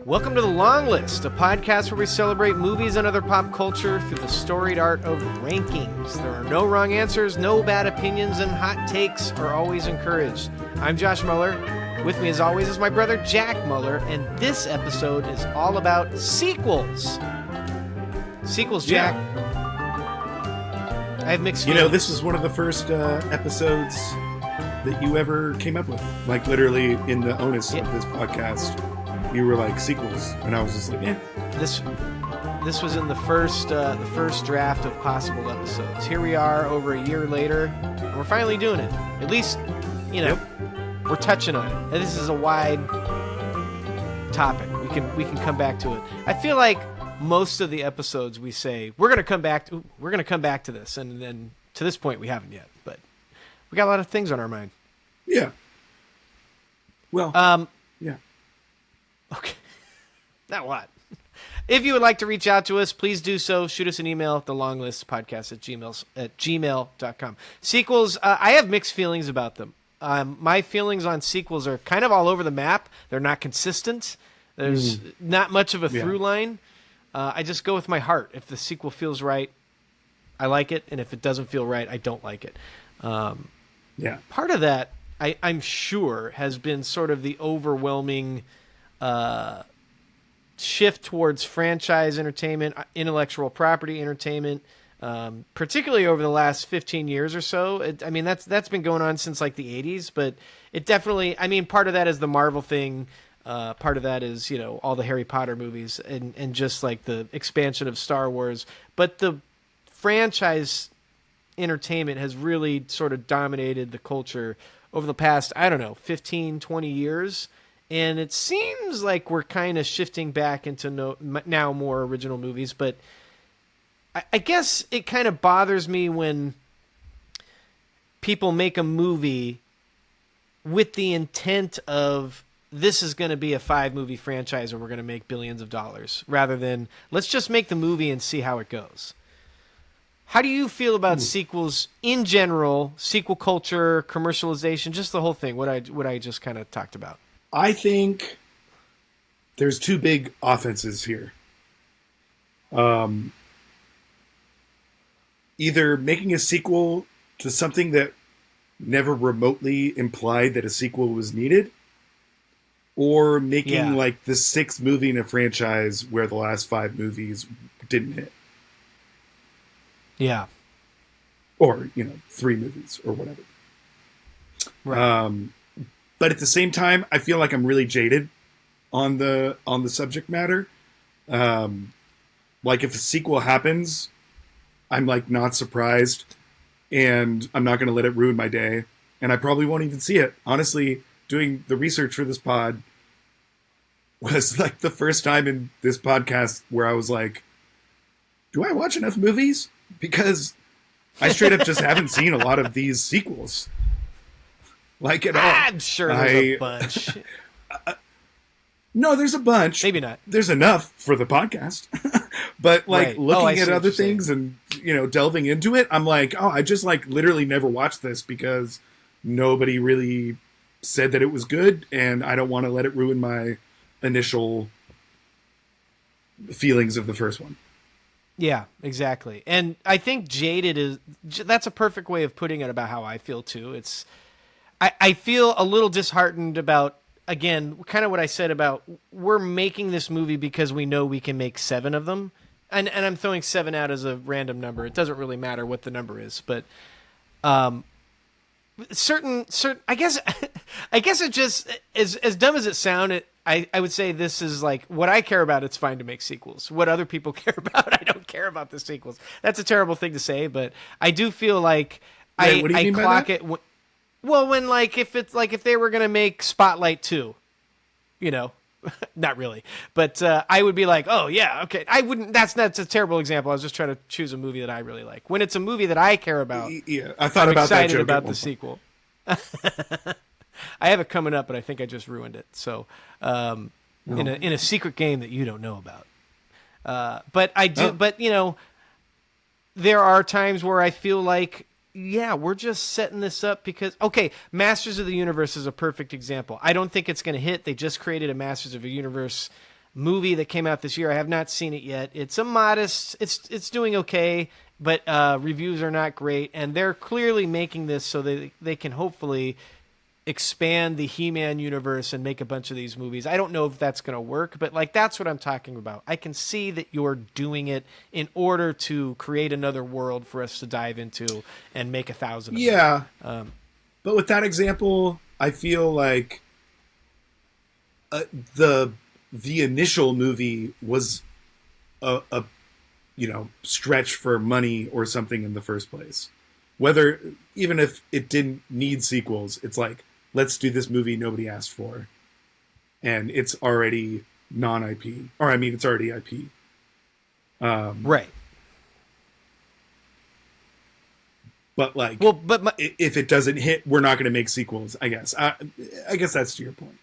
Welcome to The Longlist, a podcast where we celebrate movies and other pop culture through the storied art of rankings. There are no wrong answers, no bad opinions, and hot takes are always encouraged. I'm Josh Muller. With me, as always, is my brother Jack Muller, and this episode is all about sequels. Sequels, Jack. I have mixed feelings. You know, this was one of the first episodes that you ever came up with. Like, literally, in the onus of this podcast, you were like, sequels. And I was just like, This was in the first draft of possible episodes. Here we are over a year later, and we're finally doing it. At least, you know, we're touching on it. And this is a wide topic. We can come back to it. I feel like most of the episodes we say we're going to come back to this, and then to this point we haven't yet, but we got a lot of things on our mind. Yeah. Well, yeah. Okay. Not a lot. If you would like to reach out to us, please do so. Shoot us an email at thelonglistpodcast@gmail.com. Sequels, I have mixed feelings about them. My feelings on sequels are kind of all over the map. They're not consistent. There's not much of a through line. I just go with my heart. If the sequel feels right, I like it. And if it doesn't feel right, I don't like it. Part of that, I'm sure, has been sort of the overwhelming shift towards franchise entertainment, intellectual property entertainment, particularly over the last 15 years or so. That's been going on since like the 80s, but it definitely, part of that is the Marvel thing. Part of that is, all the Harry Potter movies and just like the expansion of Star Wars. But the franchise entertainment has really sort of dominated the culture over the past, 15, 20 years. And it seems like we're kind of shifting back into now more original movies. But I guess it kind of bothers me when people make a movie with the intent of, this is going to be a 5-movie franchise and we're going to make billions of dollars, rather than let's just make the movie and see how it goes. How do you feel about sequels in general, sequel culture, commercialization, just the whole thing, what I just kind of talked about? I think there's two big offenses here. Either making a sequel to something that never remotely implied that a sequel was needed, or making like the 6th movie in a franchise where the last 5 movies didn't hit. Yeah. Or, 3 movies or whatever. Right. But at the same time, I feel like I'm really jaded on the subject matter. Like if a sequel happens, I'm like not surprised, and I'm not going to let it ruin my day, and I probably won't even see it. Honestly, doing the research for this pod was like the first time in this podcast where I was like, do I watch enough movies? Because I straight up just haven't seen a lot of these sequels. Like at all. I'm sure there's a bunch. No, there's a bunch. Maybe not. There's enough for the podcast. But like looking at other things saying. And, delving into it, I'm like, I just like literally never watched this because nobody really said that it was good, and I don't want to let it ruin my initial feelings of the first one. Yeah, exactly. And I think jaded that's a perfect way of putting it about how I feel too. I feel a little disheartened about, again, kind of what I said about we're making this movie because we know we can make 7 of them. And I'm throwing 7 out as a random number. It doesn't really matter what the number is, but certain I guess it just, as dumb as it sounded, I would say this is like what I care about. It's fine to make sequels. What other people care about, I don't care about the sequels. That's a terrible thing to say, but I do feel like I clock it. Well, when if they were gonna make Spotlight 2, not really, but I would be like, oh yeah, okay. I wouldn't. That's a terrible example. I was just trying to choose a movie that I really like. When it's a movie that I care about, yeah, I thought I'm about excited that joke about the sequel. I have it coming up, but I think I just ruined it. So, in a secret game that you don't know about. But I do. But there are times where I feel like yeah, we're just setting this up because, okay, Masters of the Universe is a perfect example. I don't think it's going to hit. They just created a Masters of the Universe movie that came out this year. I have not seen it yet. It's a modest. It's doing okay, but reviews are not great, and they're clearly making this so they can hopefully expand the He-Man universe and make a bunch of these movies. I don't know if that's going to work, but like that's what I'm talking about. I can see that you're doing it in order to create another world for us to dive into and make 1,000 of them. Yeah. But with that example, I feel like the initial movie was a stretch for money or something in the first place. Whether, even if it didn't need sequels, it's like, let's do this movie nobody asked for, and it's already non-IP, or I mean, it's already IP. Right. But like, well, but if it doesn't hit, we're not going to make sequels. I guess. I guess that's to your point.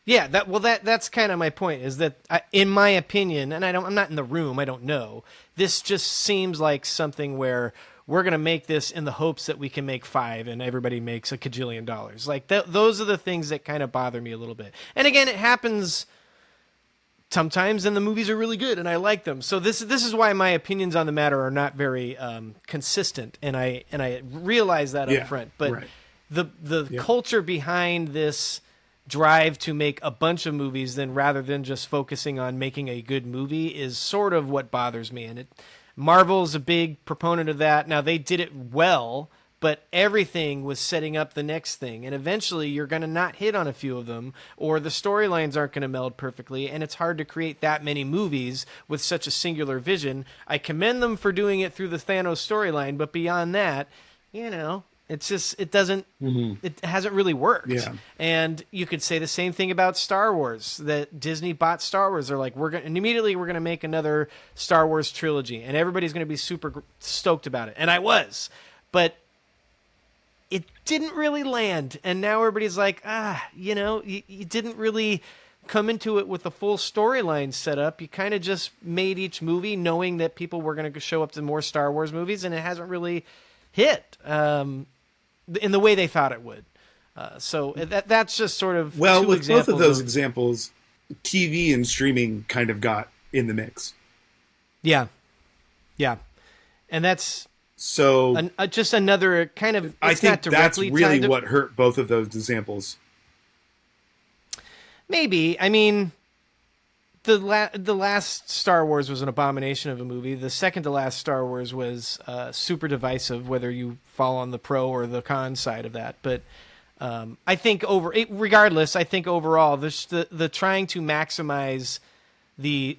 Yeah, that's kind of my point. Is that in my opinion, and I'm not in the room, I don't know. This just seems like something where we're going to make this in the hopes that we can make 5 and everybody makes $1 kajillion. Like those are the things that kind of bother me a little bit. And again, it happens sometimes, and the movies are really good, and I like them. So this is why my opinions on the matter are not very consistent, and I realize that up front. But right. the culture behind this drive to make a bunch of movies, then rather than just focusing on making a good movie, is sort of what bothers me. And Marvel's a big proponent of that. Now, they did it well, but everything was setting up the next thing. And eventually you're going to not hit on a few of them, or the storylines aren't going to meld perfectly, and it's hard to create that many movies with such a singular vision. I commend them for doing it through the Thanos storyline, but beyond that, it's just, it hasn't really worked. Yeah. And you could say the same thing about Star Wars, that Disney bought Star Wars. They're like, immediately we're going to make another Star Wars trilogy, and everybody's going to be super stoked about it. And I was, but it didn't really land. And now everybody's like, you didn't really come into it with a full storyline set up. You kind of just made each movie knowing that people were going to show up to more Star Wars movies, and it hasn't really hit in the way they thought it would. So that's just sort of with both of those examples, TV and streaming kind of got in the mix. Yeah, and that's so just another kind of. I think that's really what hurt both of those examples. Maybe. I mean, the last Star Wars was an abomination of a movie. The second to last Star Wars was super divisive, whether you fall on the pro or the con side of that. But I think regardless, I think overall, the trying to maximize the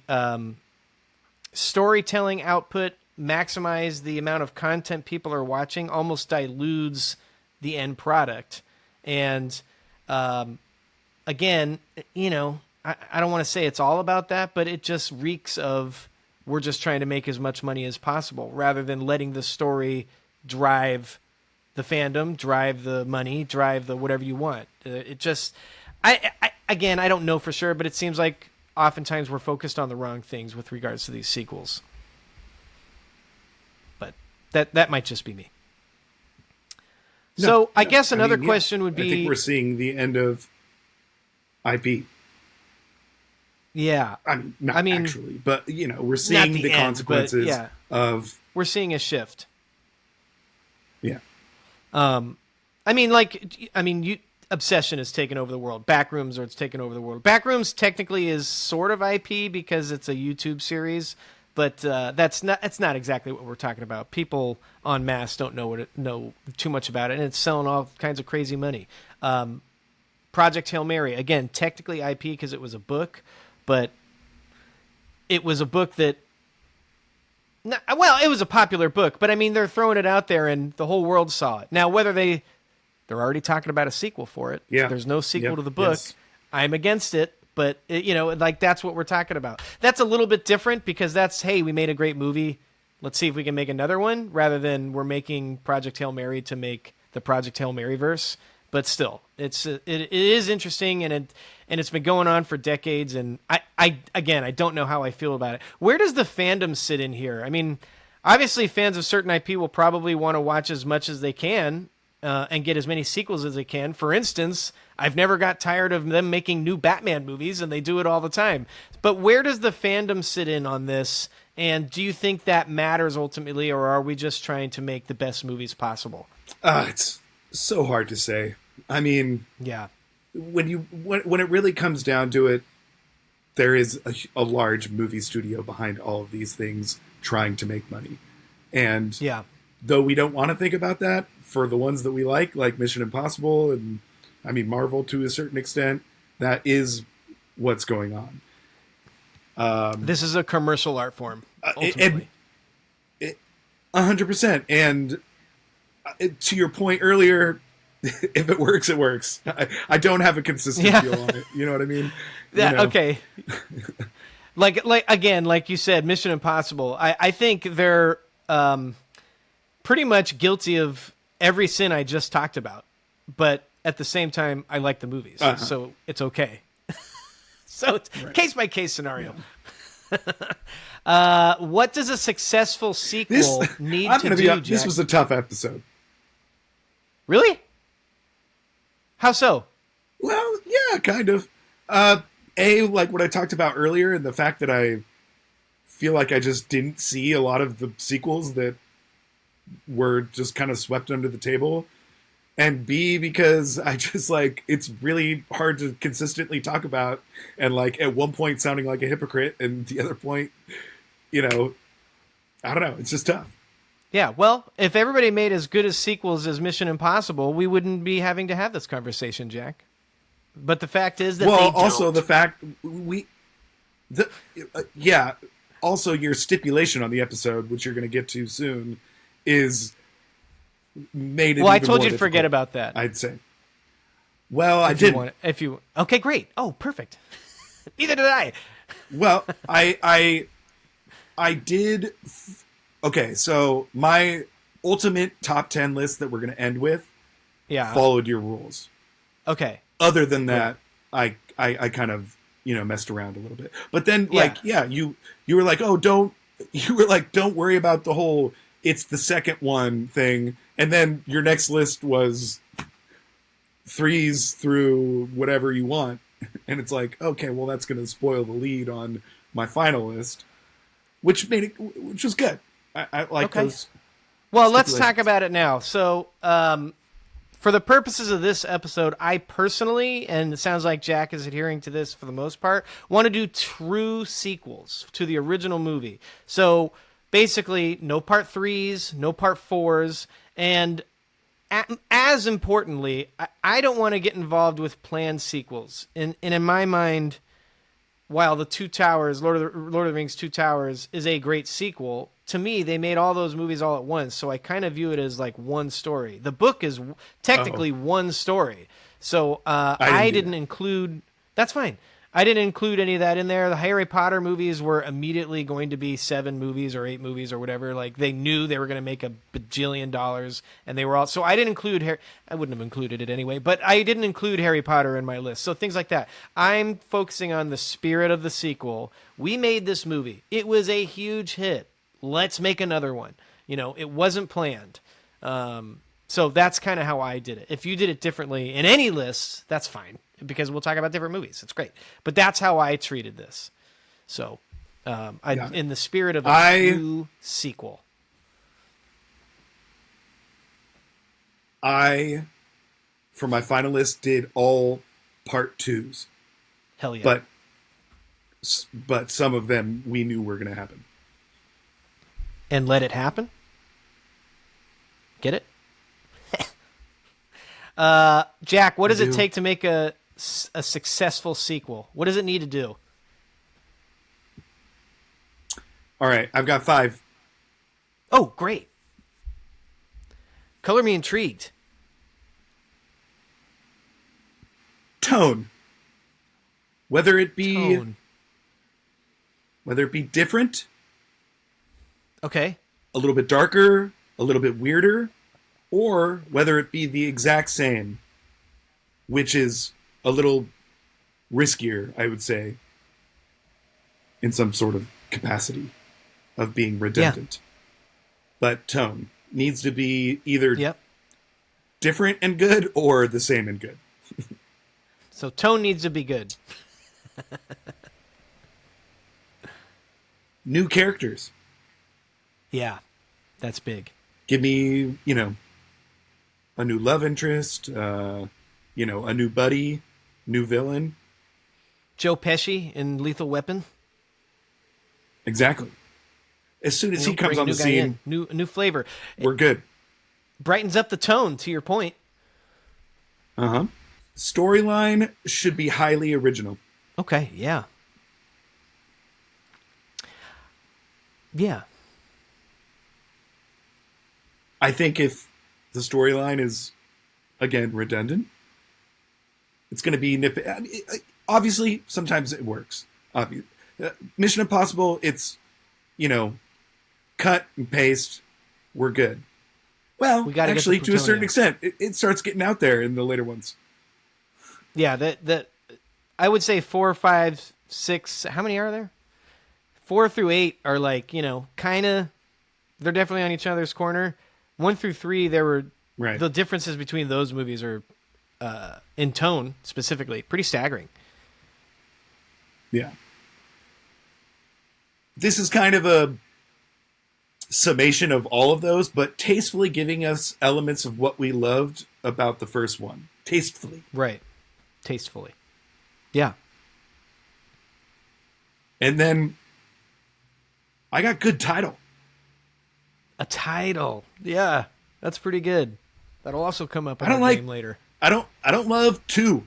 storytelling output, maximize the amount of content people are watching, almost dilutes the end product. And again, I don't want to say it's all about that, but it just reeks of we're just trying to make as much money as possible rather than letting the story drive the fandom, drive the money, drive the whatever you want. It just, again, I don't know for sure, but it seems like oftentimes we're focused on the wrong things with regards to these sequels. But that might just be me. So I guess another question would be... I think we're seeing the end of IP. Yeah. I mean, actually, but we're seeing the consequences of... We're seeing a shift. Yeah. Obsession has taken over the world. Backrooms it's taken over the world. Backrooms technically is sort of IP because it's a YouTube series, but that's not exactly what we're talking about. People en masse don't know too much about it, and it's selling all kinds of crazy money. Project Hail Mary, again, technically IP because it was a book, but it was a book that... it was a popular book, but I mean, they're throwing it out there and the whole world saw it. Now, whether they're already talking about a sequel for it. Yeah. There's no sequel to the book. Yes. I'm against it, but that's what we're talking about. That's a little bit different because that's, hey, we made a great movie. Let's see if we can make another one, rather than we're making Project Hail Mary to make the Project Hail Mary verse. But still, it is interesting, and it's been going on for decades. And I don't know how I feel about it. Where does the fandom sit in here? I mean, obviously, fans of certain IP will probably want to watch as much as they can and get as many sequels as they can. For instance, I've never got tired of them making new Batman movies, and they do it all the time. But where does the fandom sit in on this? And do you think that matters ultimately, or are we just trying to make the best movies possible? It's so hard to say. I mean, Yeah. when it really comes down to it, there is a large movie studio behind all of these things trying to make money. And Yeah. though we don't want to think about that for the ones that we like Mission Impossible and I mean Marvel to a certain extent, that is what's going on. This is a commercial art form, ultimately. 100%. And to your point earlier, if it works, it works. I don't have a consistent feel on it. You know what I mean? Okay. like again, like you said, Mission Impossible. I think they're pretty much guilty of every sin I just talked about, but at the same time, I like the movies, so it's okay. So it's case by case scenario. What does a successful sequel need to do, Jack? This was a tough episode. Really? How so? Well, yeah, kind of. Like what I talked about earlier, and the fact that I feel like I just didn't see a lot of the sequels that were just kind of swept under the table. And B, because I just it's really hard to consistently talk about, and at one point sounding like a hypocrite, and the other point, I don't know. It's just tough. Yeah, well, if everybody made as good as sequels as Mission Impossible, we wouldn't be having to have this conversation, Jack. But the fact is that also the fact also your stipulation on the episode, which you're going to get to soon, is made it. Well, I even told more you to forget about that. I'd say. Well, I didn't. Okay, great. Oh, perfect. Neither did I. Well, I did. Okay, so my ultimate top 10 list that we're going to end with followed your rules. Okay. Other than that, I kind of, messed around a little bit. But then, you were like, don't worry about the whole, it's the second one thing. And then your next list was 3s through whatever you want. And it's like, okay, well, that's going to spoil the lead on my final list, which was good. I like those. Well, let's talk about it now. So, for the purposes of this episode, I personally, and it sounds like Jack is adhering to this for the most part, want to do true sequels to the original movie. So, basically, no part 3s, no part 4s, and as importantly, I don't want to get involved with planned sequels. And in my mind, while the Two Towers, Lord of the Rings Two Towers, is a great sequel, to me, they made all those movies all at once, so I kind of view it as one story. The book is technically one story, so I didn't include... That's fine. I didn't include any of that in there. The Harry Potter movies were immediately going to be 7 movies or 8 movies or whatever. They knew they were going to make $1 bajillion, and they were all... So I didn't include... I wouldn't have included it anyway, but I didn't include Harry Potter in my list. So things like that. I'm focusing on the spirit of the sequel. We made this movie. It was a huge hit. Let's make another one. It wasn't planned. So that's kind of how I did it. If you did it differently in any list, that's fine, because we'll talk about different movies. It's great. But that's how I treated this. So, in the spirit of a true sequel. For my final list, did all part 2s. Hell yeah. But some of them we knew were going to happen. And let it happen? Get it? Jack, what does it take to make a successful sequel? What does it need to do? All right, I've got 5. Oh, great. Color me intrigued. Tone. Whether it be different, okay, a little bit darker, a little bit weirder, or whether it be the exact same, which is a little riskier, I would say, in some sort of capacity of being redundant. But tone needs to be either different and good or the same and good. So tone needs to be good. New characters. Yeah, that's big. Give me, a new love interest, a new buddy, new villain. Joe Pesci in Lethal Weapon. Exactly. As soon as he comes bring a on new the guy scene, in, new flavor. we're good. Brightens up the tone, to your point. Uh-huh. Storyline should be highly original. Okay, yeah. Yeah. I think if the storyline is, again, redundant, it's going to be obviously, sometimes it works. Mission Impossible, it's, cut and paste, we're good. Well, We gotta actually, get the to a certain plutonium. extent, it starts getting out there in the later ones. Yeah, that I would say 4, 5, 6. How many are there? 4 through 8 are like, kind of. They're definitely on each other's corner. 1 through 3, there were Right. the differences between those movies are, in tone specifically, pretty staggering. Yeah. This is kind of a summation of all of those, but tastefully giving us elements of what we loved about the first one. Tastefully. Right. Tastefully. Yeah. And then I got good title. A title. Yeah. That's pretty good. That'll also come up in I don't our like game later. I don't love 2.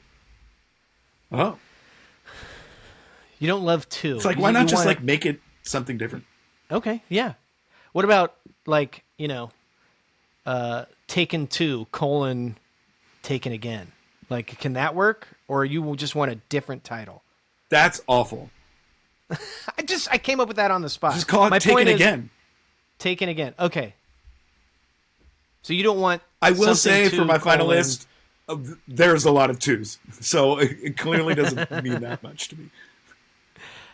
Oh. You don't love 2. It's like why not just make it something different? Okay, yeah. What about Taken 2, Taken Again? Like, can that work? Or you just want a different title? That's awful. I came up with that on the spot. Just call it My Taken point is, Again. Taken Again. Okay. So you don't want I will say something for my to final colon- list, there's a lot of 2s. So it clearly doesn't mean that much to me.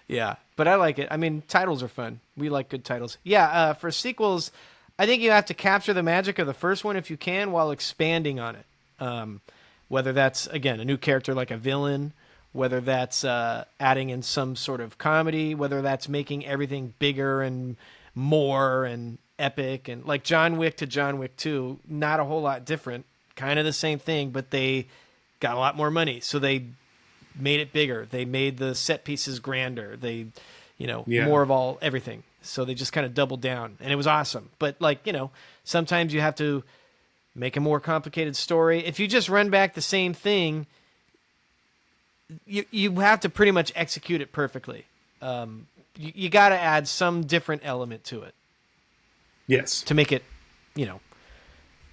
Yeah, but I like it. I mean, titles are fun. We like good titles. Yeah, for sequels, I think you have to capture the magic of the first one if you can while expanding on it. Whether that's, again, a new character like a villain, whether that's adding in some sort of comedy, whether that's making everything bigger and more and epic. And like John Wick to John Wick 2, not a whole lot different. Kind of the same thing, but they got a lot more money. So they made it bigger. They made the set pieces grander. They, more of everything. So they just kind of doubled down, and it was awesome. But sometimes you have to make a more complicated story. If you just run back the same thing, you have to pretty much execute it perfectly. You got to add some different element to it. Yes. To make it,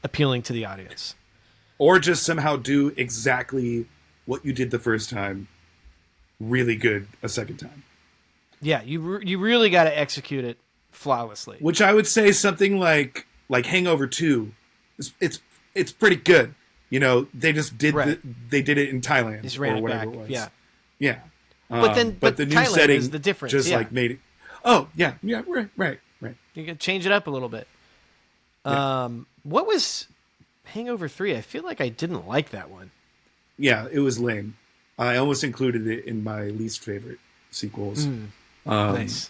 appealing to the audience. Or just somehow do exactly what you did the first time really good a second time. Yeah, you really got to execute it flawlessly. Which I would say something like Hangover 2, it's pretty good. They just did they did it in Thailand just ran or it whatever back. it was. Yeah. Yeah. But the new Thailand setting is the difference. just made it. Oh, yeah, right. You can change it up a little bit. Yeah. What was Hangover 3? I feel like I didn't like that one. Yeah, it was lame. I almost included it in my least favorite sequels. Nice.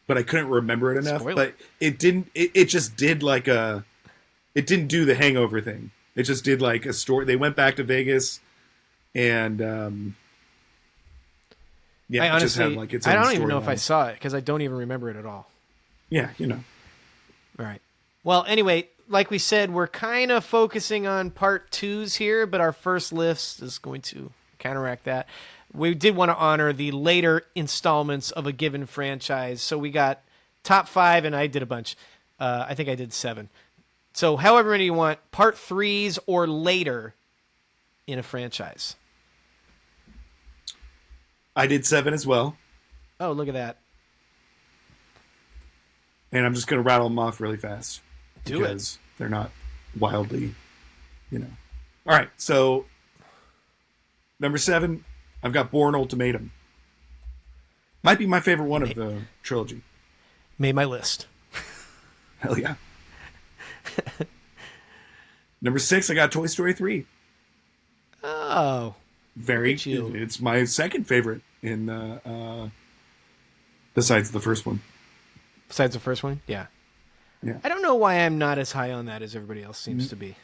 But I couldn't remember it enough. Spoiler. But it didn't. It just did like a. It didn't do the Hangover thing. It just did like a story. They went back to Vegas, and I it just honestly, had like its I own don't even know if I storyline. saw it because I don't even remember it at all. Yeah, All right. Well, anyway, like we said, we're kind of focusing on part 2s here, but our first list is going to counteract that. We did want to honor the later installments of a given franchise, so we got top 5, and I did a bunch. I think I did 7. So however many you want, part 3s or later in a franchise. I did 7 as well, Oh, look at that. and I'm just going to rattle them off really fast. Do it. Because they're not wildly, All right, so number 7, I've got Bourne Ultimatum. Might be my favorite one of the trilogy. Made my list. Hell yeah. Number 6, I got Toy Story 3. Oh, Very, look at you. it's my second favorite in besides the first one. Besides the first one? Yeah. Yeah. I don't know why I'm not as high on that as everybody else seems to be.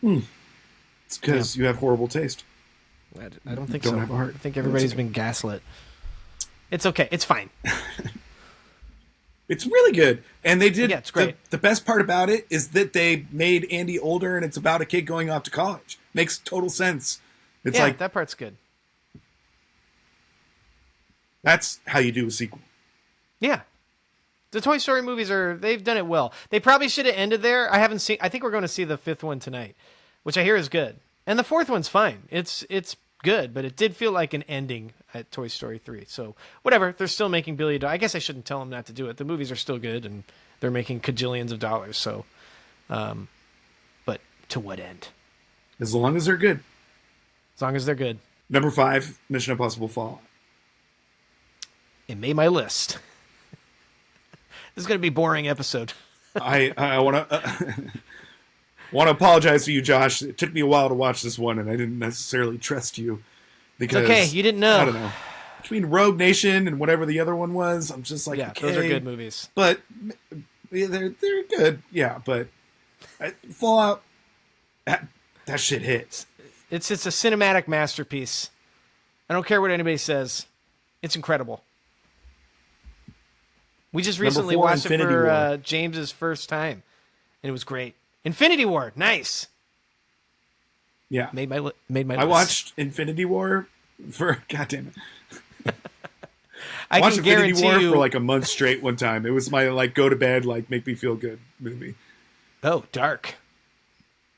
It's because you have horrible taste. I don't think Don't so. have a heart. I think everybody's been gaslit. It's okay. It's fine. It's really good. And they did. Yeah, it's great. The best part about it is that they made Andy older and it's about a kid going off to college. Makes total sense. It's yeah, like, that part's good. that's how you do a sequel. Yeah. The Toy Story movies they've done it well. They probably should have ended there. I think we're going to see the 5th one tonight, which I hear is good. And the 4th one's fine. It's good, but it did feel like an ending at Toy Story 3. So whatever, they're still making billion dollars. I guess I shouldn't tell them not to do it. The movies are still good and they're making cajillions of dollars. So, but to what end? As long as they're good. As long as they're good. Number 5, Mission Impossible Fallout. It made my list. This is going to be a boring episode. I want to apologize to you, Josh. It took me a while to watch this one, and I didn't necessarily trust you because It's okay, you didn't know. I don't know. Between Rogue Nation and whatever the other one was, I'm just like, Yeah, okay, those are good movies. but they're good. Yeah, but Fallout, that shit hits. It's a cinematic masterpiece. I don't care what anybody says. It's incredible. We just recently 4, watched Infinity it for War. James's first time, and it was great. Infinity War, nice. Yeah, Made my list. I watched Infinity War for goddamn it. I Watched can Infinity guarantee War you. for like a month straight one time. It was my like go to bed, like make me feel good movie. Oh, dark.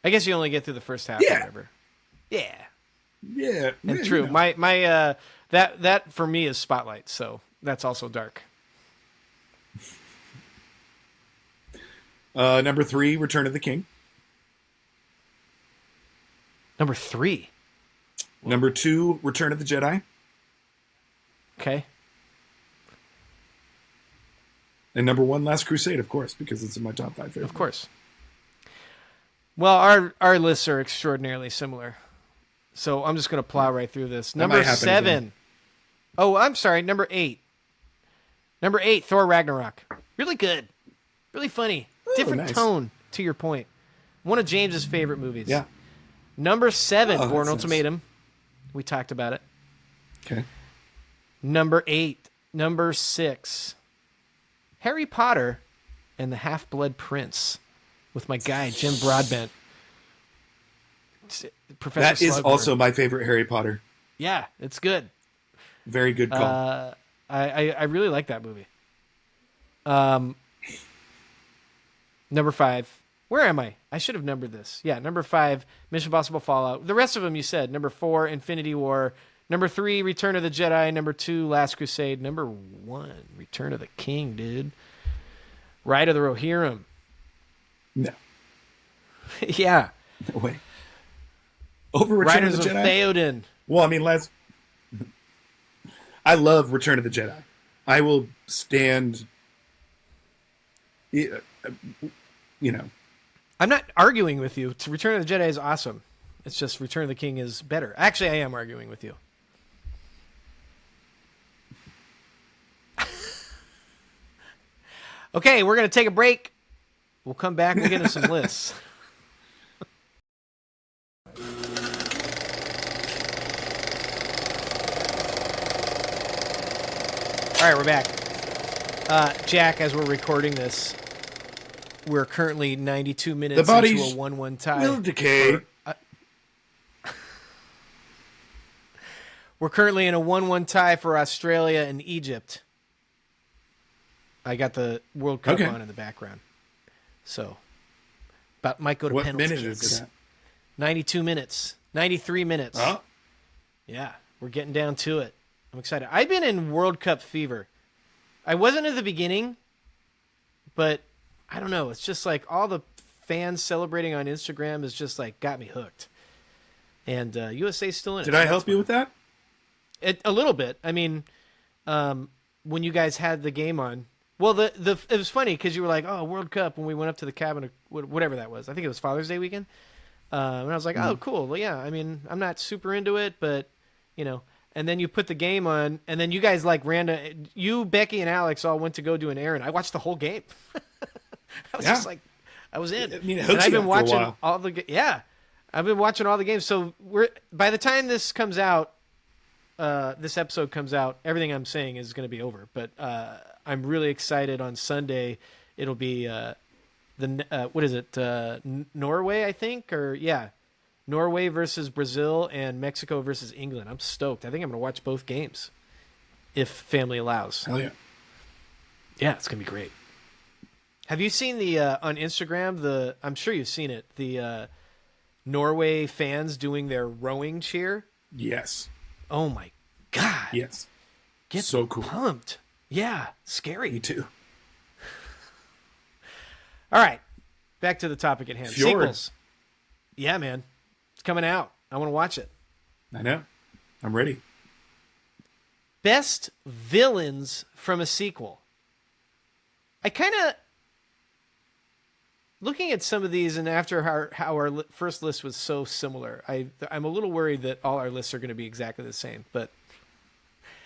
I guess you only get through the first half. Yeah. Or whatever. Yeah, Yeah, and yeah, true. you know. My that for me is Spotlight, so that's also dark. Number 3, Return of the King. Number 3. Number 2, Return of the Jedi. Okay. And number 1, Last Crusade, of course, because it's in my top 5 favorites. Of course. Well, our lists are extraordinarily similar. So I'm just going to plow right through this. That Number might happen 7. again. Oh, I'm sorry. Number 8. Number 8, Thor Ragnarok. Really good. Really funny. Different nice. tone, to your point. One of James's favorite movies. Yeah. Number 7, Oh, Bourne that's nice. Ultimatum. We talked about it. Okay. Number 8. Number 6, Harry Potter and the Half-Blood Prince with my guy, Jim Broadbent. Professor That is Slughorn. also my favorite Harry Potter. Yeah, it's good. Very good call. I really like that movie. Number 5. Where am I? I should have numbered this. Yeah, number 5, Mission Impossible Fallout. The rest of them you said. Number 4, Infinity War. Number 3, Return of the Jedi. Number 2, Last Crusade. Number 1, Return of the King, dude. Ride of the Rohirrim. No. Yeah. No way. Over Return Riders of the of Jedi? Theoden. Well, I mean, I love Return of the Jedi. I will stand, you know, I'm not arguing with you. Return of the Jedi is awesome. It's just Return of the King is better. Actually, I am arguing with you. Okay, we're going to take a break. We'll come back and get into some lists. All right, we're back. Jack, as we're recording this, we're currently 92 minutes into bodies a 1-1 tie. will decay. We're currently in a 1-1 tie for Australia and Egypt. I got the World Cup on in the background. So, but might go to What penalty minute kicks. is it at? 92 minutes. 93 minutes. Oh, Yeah, we're getting down to it. I'm excited. I've been in World Cup fever. I wasn't at the beginning, but I don't know. It's just like all the fans celebrating on Instagram is just like got me hooked. And USA's still in it. did I help you with that? A little bit. I mean, when you guys had the game on, Well, the it was funny because you were like, "Oh, World Cup," when we went up to the cabin, or whatever that was. I think it was Father's Day weekend, and I was like, "Oh, cool. Well, yeah. I mean, I'm not super into it, but you know." And then you put the game on, and then you guys like random. You, Becky, and Alex all went to go do an errand. I watched the whole game. I was Yeah. just like, I was in. I mean, it And hooks I've you been after a watching while. all the yeah, I've been watching all the games. So we're by the time this comes out, this episode comes out, everything I'm saying is going to be over. But I'm really excited. On Sunday, it'll be what is it? Norway, I think, or yeah, Norway versus Brazil and Mexico versus England. I'm stoked. I think I'm going to watch both games if family allows. Hell yeah. Yeah, it's going to be great. Have you seen the on Instagram? I'm sure you've seen it. The Norway fans doing their rowing cheer. Yes. Oh my god! Yes. Get So cool. pumped. Yeah, scary. Me too. All right, back to the topic at hand. Fjord. Sequels. Yeah, man, it's coming out. I want to watch it. I know. I'm ready. Best villains from a sequel. I kind of looking at some of these, and after how our first list was so similar, I'm a little worried that all our lists are going to be exactly the same. But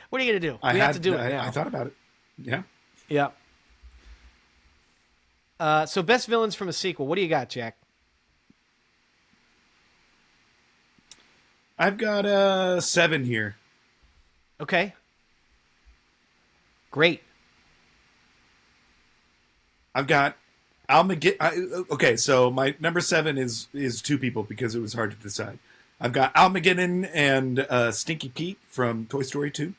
what are you going to do? We have to do it now. I thought about it. Yeah. Yeah. So best villains from a sequel. What do you got, Jack? I've got 7 here. Okay. Great. I've got okay, so my number 7 is 2 people because it was hard to decide. I've got Almageddon and Stinky Pete from Toy Story 2.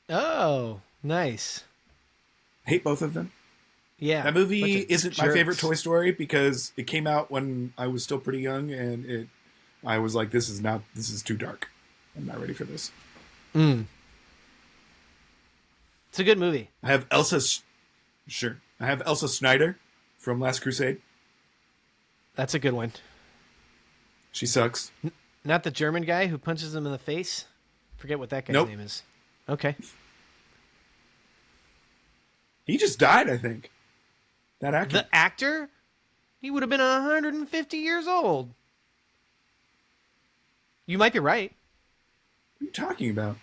Oh, nice. Hate both of them. Yeah. That movie bunch of isn't my jerks. favorite Toy Story because it came out when I was still pretty young, and I was like, this is too dark. I'm not ready for this. It's a good movie. I have Elsa Schneider from Last Crusade. That's a good one. She sucks. Not the German guy who punches him in the face? Forget what that guy's Nope. name is. Okay. He just died, I think. That actor. The actor? He would have been 150 years old. You might be right. What are you talking about?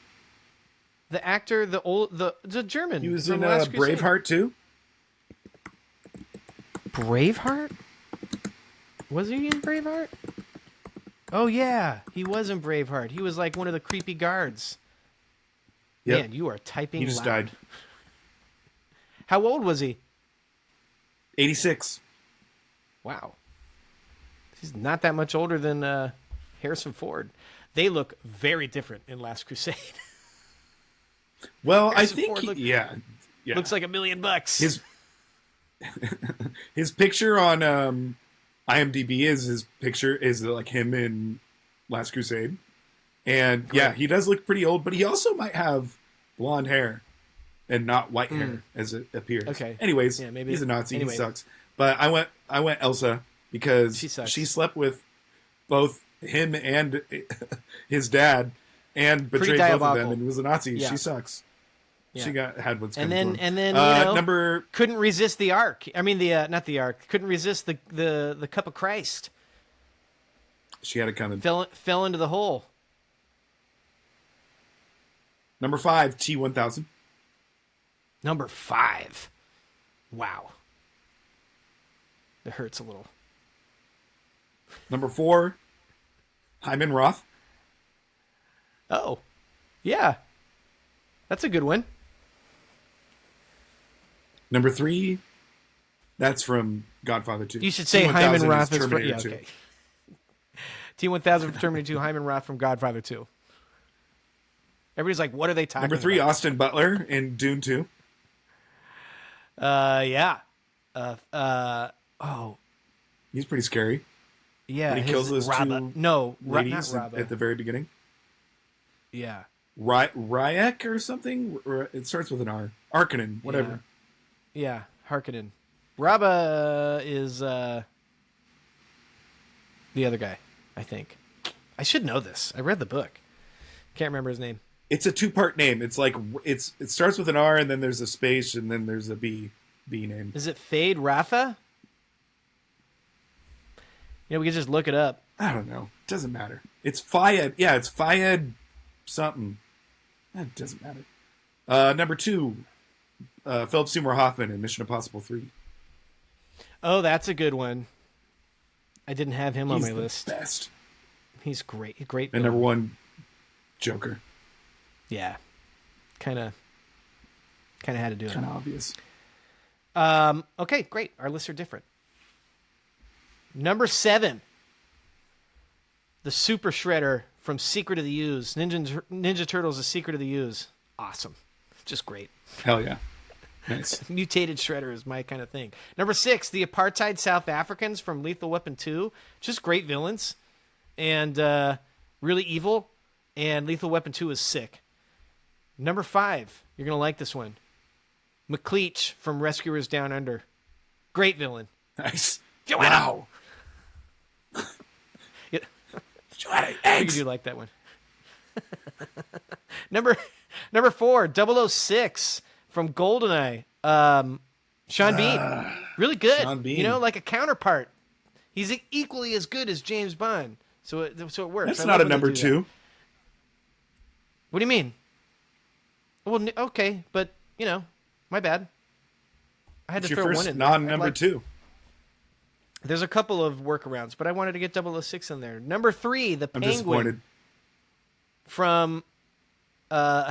The actor, the German. He was from in Last Crusade. Braveheart too. Braveheart? Was he in Braveheart? Oh yeah, he was in Braveheart. He was like one of the creepy guards. Yep. Man, you are typing He just loud. died. How old was he? 86. Wow. He's not that much older than Harrison Ford. They look very different in Last Crusade. Well, Harrison I think Ford yeah. Looks like $1 million. His picture on IMDb is his picture is like him in Last Crusade, and yeah, he does look pretty old, but he also might have blonde hair and not white hair as it appears. Okay. Anyways, Yeah, maybe he's a Nazi. anyway. He sucks. But I went Elsa because She sucks. she slept with both him and his dad and Pretty betrayed both of diabolical. them and was a Nazi. Yeah. She sucks. Yeah. She had what's And coming then to you him. know, Number couldn't resist the ark. I mean not the ark. Couldn't resist the cup of Christ. she had it coming. Fell into the hole. Number 5, T-1000. Number 5. Wow. It hurts a little. Number 4, Hyman Roth. Oh. Yeah. That's a good one. Number 3, that's from Godfather 2. You should say T-1000 Hyman is Roth is Terminator yeah, 2. okay. T-1000 from Terminator 2, Hyman Roth from Godfather 2. Everybody's like, what are they talking Number 3, about? Austin Butler in Dune 2. Yeah. He's pretty scary. Yeah. When he kills those two No, ladies not Rabba. at the very beginning. Yeah. Ryek or something? It starts with an R. Arkanen, whatever. Yeah, Harkonnen. Rabba is the other guy, I think. I should know this. I read the book. Can't remember his name. It's a two-part name. It's like it starts with an R and then there's a space and then there's a B name. Is it Fade Rafa? We can just look it up. I don't know. Doesn't matter. It's Fayed. Yeah, it's Fayed something. It doesn't matter. Number 2, Philip Seymour Hoffman in Mission Impossible 3. Oh, that's a good one. I didn't have him on He's my the list. best. He's great. Great. And villain. number 1, Joker. Yeah. Kind of had to do it. Kind of obvious. Okay, great. Our lists are different. Number 7. The Super Shredder from Secret of the Ooze. Ninja Turtles, The Secret of the Ooze. Awesome. Just great. Hell yeah. Nice. Mutated Shredder is my kind of thing. Number 6, the apartheid South Africans from Lethal Weapon 2. Just great villains. And really evil. And Lethal Weapon 2 is sick. Number 5, you're going to like this one. McLeach from Rescuers Down Under. Great villain. Nice. Joanna! Wow. Yeah. Joanna, You eggs. do like that one. Number 4, 006 from GoldenEye. Sean Bean. Really good. Sean Bean. Like a counterpart. He's equally as good as James Bond. So it works. That's I not love a when they number do that. 2. What do you mean? Well, okay, but, my bad. I had It's to your throw first one in there. non-number 2. There's a couple of workarounds, but I wanted to get 006 in there. Number 3, the I'm Penguin disappointed. from...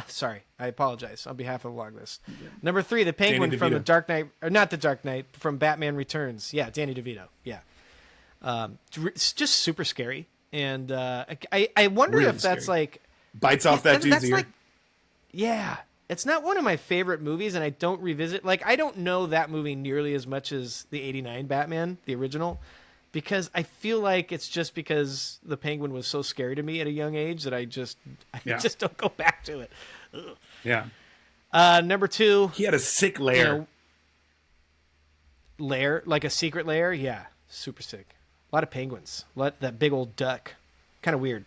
sorry, I apologize on behalf of the Longlist. Number 3, the Penguin Danny from the DeVito. Dark Knight... Or not the Dark Knight, from Batman Returns. Yeah, Danny DeVito. Yeah. It's just super scary. And I wonder Really if that's scary. like... Bites off that dude's that's ear. like... Yeah. It's not one of my favorite movies, and I don't revisit... Like, I don't know that movie nearly as much as the 89 Batman, the original, because I feel like it's just because the Penguin was so scary to me at a young age that I just don't go back to it. Ugh. Yeah. Number 2... He had a sick lair. Lair, like a secret lair? Yeah, super sick. A lot of penguins. That big old duck. Kind of weird.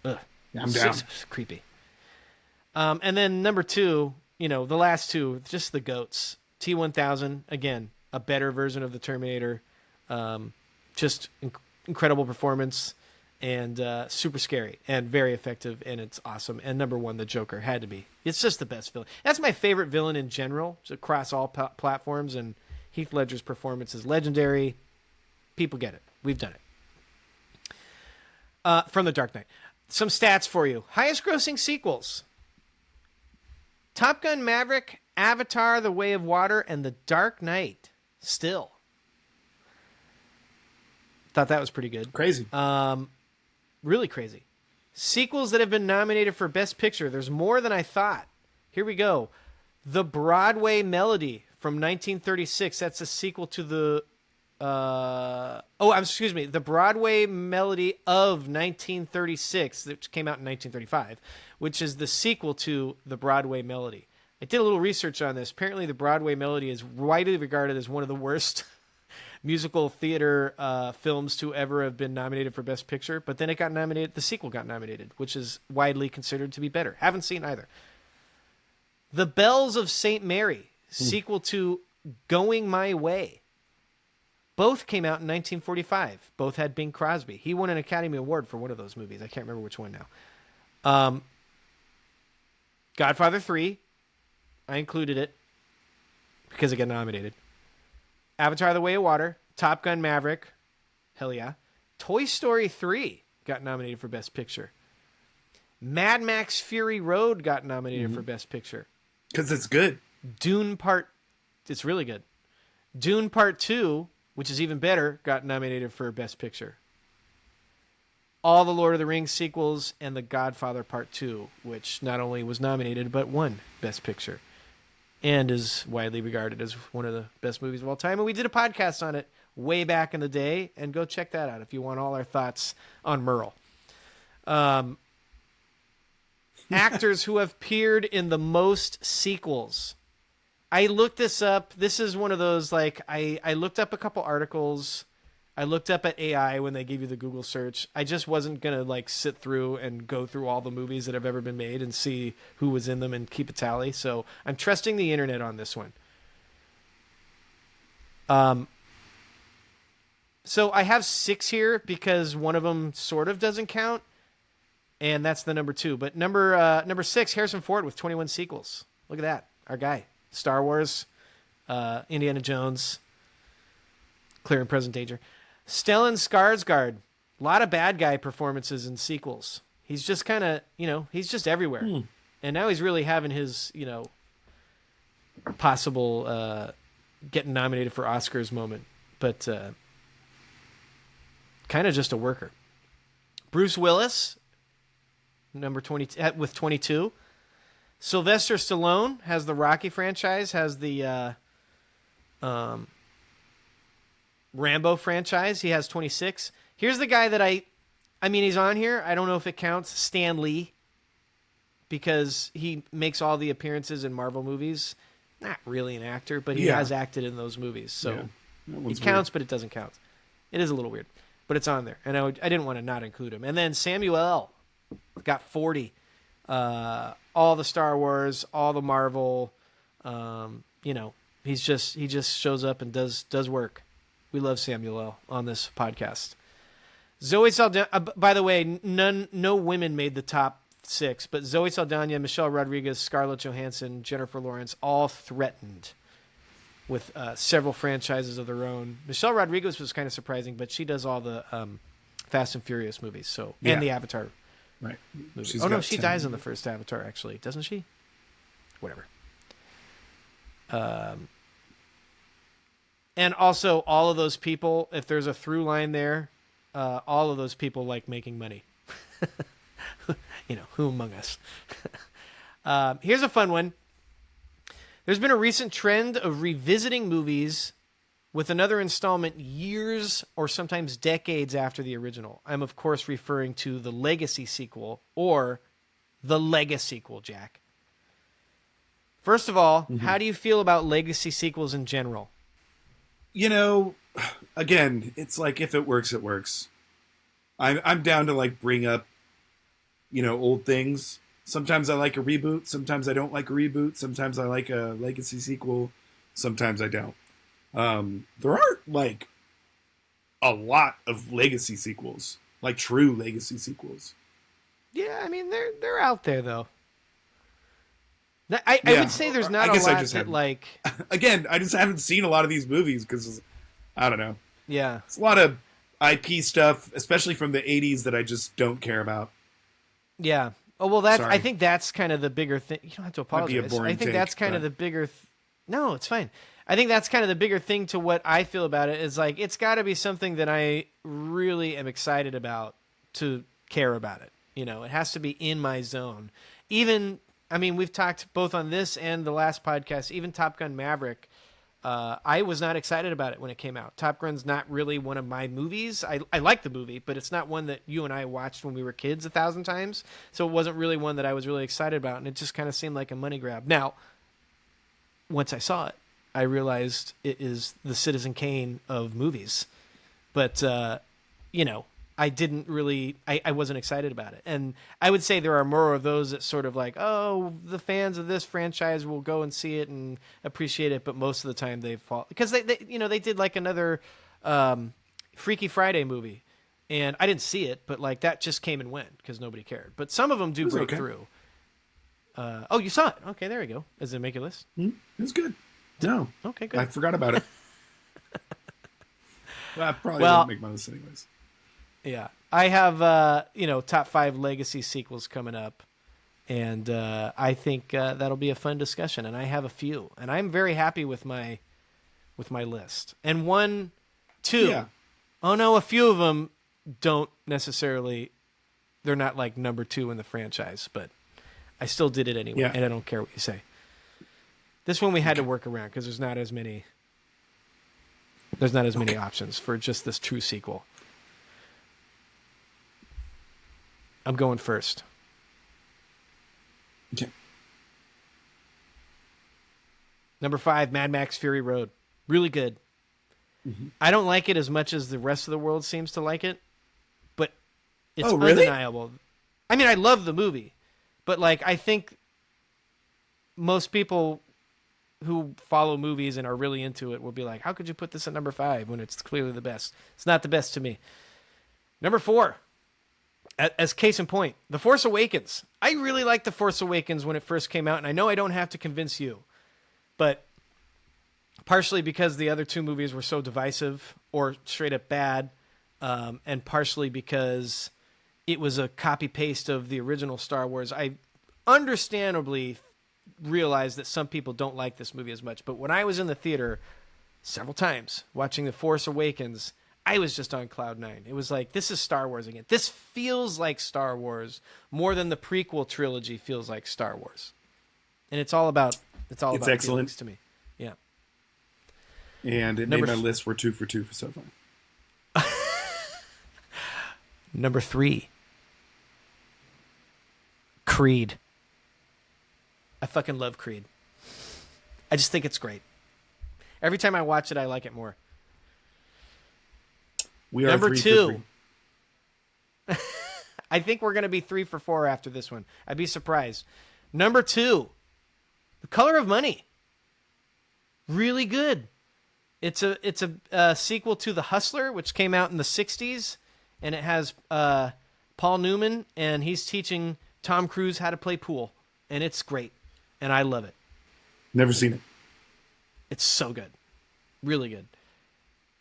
Ugh. I'm down. It's creepy. And then number 2, the last 2, just the goats. T-1000, again, a better version of the Terminator. Just incredible performance and super scary and very effective, and it's awesome. And number 1, the Joker, had to be. It's just the best villain. That's my favorite villain in general, across all platforms, and Heath Ledger's performance is legendary. People get it. We've done it. From The Dark Knight. Some stats for you. Highest grossing sequels. Top Gun Maverick, Avatar, The Way of Water, and The Dark Knight. Still. Thought that was pretty good. Crazy. Really crazy. Sequels that have been nominated for Best Picture. There's more than I thought. Here we go. The Broadway Melody from 1936. That's a sequel to the... The Broadway Melody of 1936, which came out in 1935, which is the sequel to the Broadway Melody. I did a little research on this. Apparently, the Broadway Melody is widely regarded as one of the worst musical theater films to ever have been nominated for Best Picture, but then it got nominated. The sequel got nominated, which is widely considered to be better. Haven't seen either. The Bells of St. Mary, sequel to Going My Way. Both came out in 1945. Both had Bing Crosby. He won an Academy Award for one of those movies. I can't remember which one now. Godfather 3. I included it because it got nominated. Avatar: The Way of Water. Top Gun Maverick. Hell yeah. Toy Story 3 got nominated for Best Picture. Mad Max Fury Road got nominated for Best Picture. Because it's good. It's really good. Dune Part 2, which is even better, got nominated for Best Picture. All the Lord of the Rings sequels and The Godfather Part 2, which not only was nominated, but won Best Picture. And is widely regarded as one of the best movies of all time. And we did a podcast on it way back in the day, and go check that out if you want all our thoughts on Merle. Actors who have appeared in the most sequels. I looked this up. This is one of those, I looked up a couple articles I looked up at AI when they give you the Google search. I just wasn't going to like sit through and go through all the movies that have ever been made and see who was in them and keep a tally. So I'm trusting the internet on this one. So I have 6 here because one of them sort of doesn't count, and that's the number 2. But number 6, Harrison Ford with 21 sequels. Look at that, our guy. Star Wars, Indiana Jones, Clear and Present Danger. Stellan Skarsgård, a lot of bad guy performances in sequels. He's just kind of, he's just everywhere. And now he's really having his, possible getting nominated for Oscars moment. But kind of just a worker. Bruce Willis, number 20, with 22. Sylvester Stallone has the Rocky franchise, has the Rambo franchise. He has 26. Here's the guy that I mean, he's on here. I don't know if it counts. Stan Lee, because he makes all the appearances in Marvel movies. Not really an actor, but he has acted in those movies. So it counts, but it doesn't count. It is a little weird, but it's on there. And I didn't want to not include him. And then Samuel L. got 40. All the Star Wars, all the Marvel. He just shows up and does work. We love Samuel L. on this podcast. Zoe Saldana. By the way, no women made the top 6, but Zoe Saldana, Michelle Rodriguez, Scarlett Johansson, Jennifer Lawrence, all threatened with several franchises of their own. Michelle Rodriguez was kind of surprising, but she does all the Fast and Furious movies, and the Avatar. Right. Movie. Oh no, she dies in the first Avatar, actually, doesn't she? Whatever. And also, all of those people, if there's a through line there, all of those people like making money. Who among us? Here's a fun one. There's been a recent trend of revisiting movies with another installment years or sometimes decades after the original. I'm, of course, referring to the Legacy sequel or the Legacy sequel, Jack. First of all, how do you feel about Legacy sequels in general? Again, it's like if it works, it works. I'm down to like bring up, old things. Sometimes I like a reboot. Sometimes I don't like a reboot. Sometimes I like a Legacy sequel. Sometimes I don't. There aren't like a lot of Legacy sequels, like true Legacy sequels. Yeah, I mean they're out there though. I would say there's not a lot that like. Again, I just haven't seen a lot of these movies because I don't know. Yeah, it's a lot of IP stuff, especially from the '80s, that I just don't care about. Yeah. Oh well, I think that's kind of the bigger thing. You don't have to apologize. I think that's kind of the bigger. No, it's fine. I think that's kind of the bigger thing to what I feel about it is like it's got to be something that I really am excited about to care about it. It has to be in my zone. Even, I mean, we've talked both on this and the last podcast, even Top Gun Maverick. I was not excited about it when it came out. Top Gun's not really one of my movies. I like the movie, but it's not one that you and I watched when we were kids 1,000 times. So it wasn't really one that I was really excited about, and it just kind of seemed like a money grab. Now, once I saw it, I realized it is the Citizen Kane of movies. But, I didn't really, I wasn't excited about it. And I would say there are more of those that sort of like, oh, the fans of this franchise will go and see it and appreciate it. But most of the time they fall, because they did like another Freaky Friday movie. And I didn't see it, but like that just came and went because nobody cared. But some of them do break through. Oh, you saw it. Okay, there you go. Does it make your list? It was good. No. Okay, good. I forgot about it. Well, I probably wouldn't make my list anyways. Yeah. I have, top 5 Legacy sequels coming up. And I think that'll be a fun discussion. And I have a few. And I'm very happy with my list. And 1, 2. Yeah. Oh, no, a few of them don't necessarily, they're not like number 2 in the franchise. But I still did it anyway. Yeah. And I don't care what you say. This one we had to work around because there's not as many options for just this true sequel. I'm going first. Okay. Number 5, Mad Max Fury Road. Really good. I don't like it as much as the rest of the world seems to like it, but it's Oh, really? undeniable. I mean, I love the movie, but like I think most people who follow movies and are really into it will be like, "How could you put this at number 5 when it's clearly the best?" It's not the best to me. Number 4, as case in point, The Force Awakens. I really liked The Force Awakens when it first came out, and I know I don't have to convince you, but partially because the other 2 movies were so divisive or straight up bad, and partially because it was a copy paste of the original Star Wars. I understandably realize that some people don't like this movie as much, but when I was in the theater several times watching The Force Awakens, I was just on cloud 9. It was like, this is Star Wars again. This feels like Star Wars more than the prequel trilogy feels like Star Wars. And it's all about excellent feelings to me. Yeah. And it made my list. We're 2 for 2 for so far. Number 3, Creed. I fucking love Creed. I just think it's great. Every time I watch it, I like it more. We are Number 3 2. for 3. I think we're going to be 3 for 4 after this one. I'd be surprised. Number 2, The Color of Money. Really good. It's a sequel to The Hustler, which came out in the 60s, and it has Paul Newman, and he's teaching Tom Cruise how to play pool, and it's great, and I love it. Never seen it. It's so good. Really good.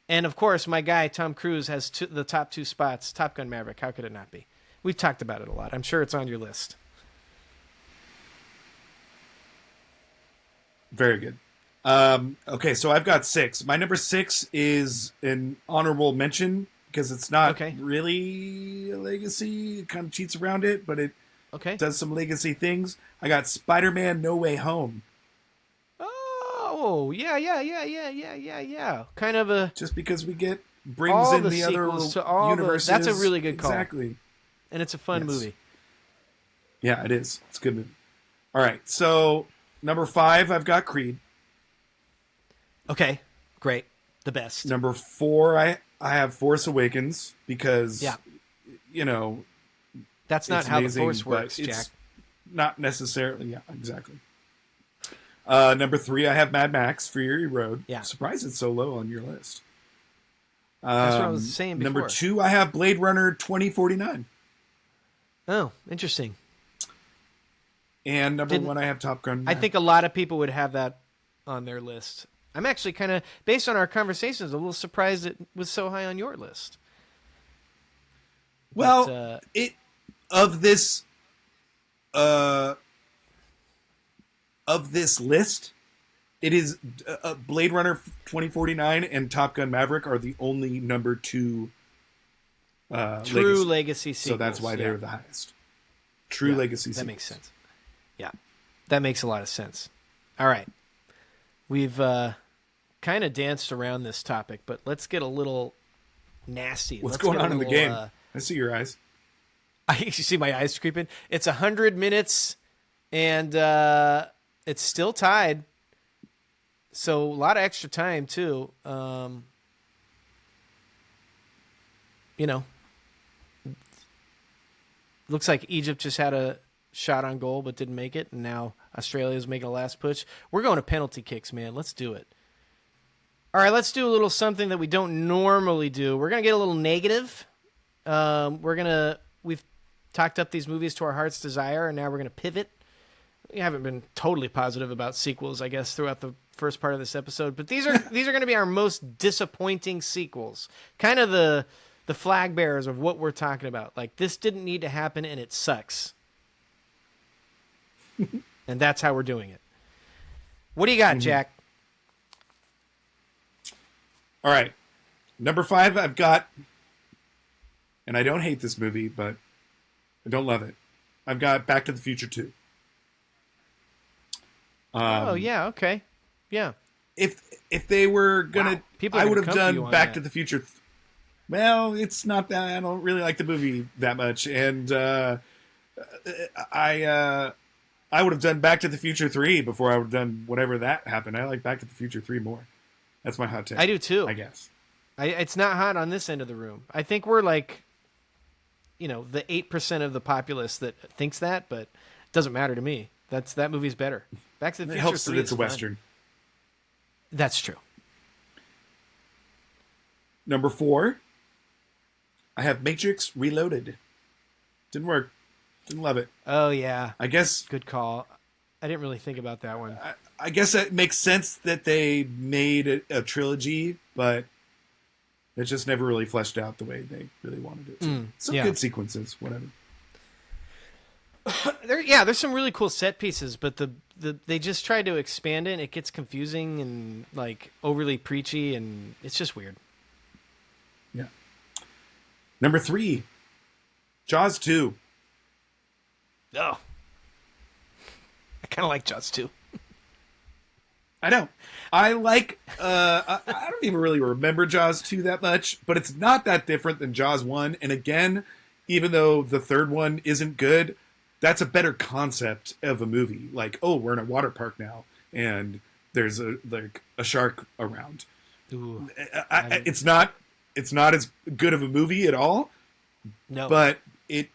And, of course, my guy, Tom Cruise, has the top 2 spots. Top Gun Maverick. How could it not be? We've talked about it a lot. I'm sure it's on your list. Very good. Okay, so I've got 6. My number 6 is an honorable mention because it's not really a legacy. It kind of cheats around it, but it does some legacy things. I got Spider-Man No Way Home. Oh, yeah. Kind of a... Just because brings in the other universes. That's a really good call. Exactly. And it's a fun movie. Yeah, it is. It's a good movie. All right, so number 5, I've got Creed. Okay, great. The best. Number 4, I have Force Awakens because, that's not how the Force works, it's Jack. Not necessarily. Yeah, exactly. Number 3, I have Mad Max: Fury Road. Yeah. Surprised it's so low on your list. That's what I was saying before. Number 2, I have Blade Runner 2049. Oh, interesting. And number 1, I have Top Gun. I think a lot of people would have that on their list. I'm actually kind of, based on our conversations, a little surprised it was so high on your list. Well, of this list, it is Blade Runner 2049 and Top Gun Maverick are the only number 2 true legacy sequels. So that's why they're the highest. True legacy sequels. That makes sense. Yeah, that makes a lot of sense. All right. We've kind of danced around this topic, but let's get a little nasty. What's going on in the game? I see your eyes. You see my eyes creeping? It's 100 minutes, and it's still tied. So a lot of extra time, too. Looks like Egypt just had a shot on goal but didn't make it, and now Australia's making a last push. We're going to penalty kicks, man. Let's do it. All right, let's do a little something that we don't normally do. We're going to get a little negative. We've talked up these movies to our heart's desire, and now we're going to pivot. We haven't been totally positive about sequels, I guess, throughout the first part of this episode, but these are going to be our most disappointing sequels. Kind of the flag bearers of what we're talking about. Like, this didn't need to happen, and it sucks. And that's how we're doing it. What do you got, Jack? All right. Number 5, I've got, and I don't hate this movie, but I don't love it. I've got Back to the Future 2. Oh, yeah, okay. Yeah. If they were going to, I would have done Back to the Future. Well, it's not that. I don't really like the movie that much. And I would have done Back to the Future 3 before I would have done whatever that happened. I like Back to the Future 3 more. That's my hot take. I do too. I guess. It's not hot on this end of the room. I think we're like, the 8% of the populace that thinks that, but it doesn't matter to me. That movie's better. Back to the It Future helps 3 that it's is a fun. Western. That's true. Number 4, I have Matrix Reloaded. Didn't work. Didn't love it. Oh yeah, I guess good call. I didn't really think about that one. I guess it makes sense that they made a trilogy, but it just never really fleshed out the way they really wanted it to. Some yeah. good sequences, whatever. There's some really cool set pieces, but they just tried to expand it. And it gets confusing and like overly preachy, and it's just weird. Yeah. Number 3, Jaws 2. Oh, I kind of like Jaws too. I know. I like. I don't even really remember Jaws 2 that much, but it's not that different than Jaws 1. And again, even though the third one isn't good, that's a better concept of a movie. Like, oh, we're in a water park now, and there's a shark around. Ooh, it's not as good of a movie at all. No, but it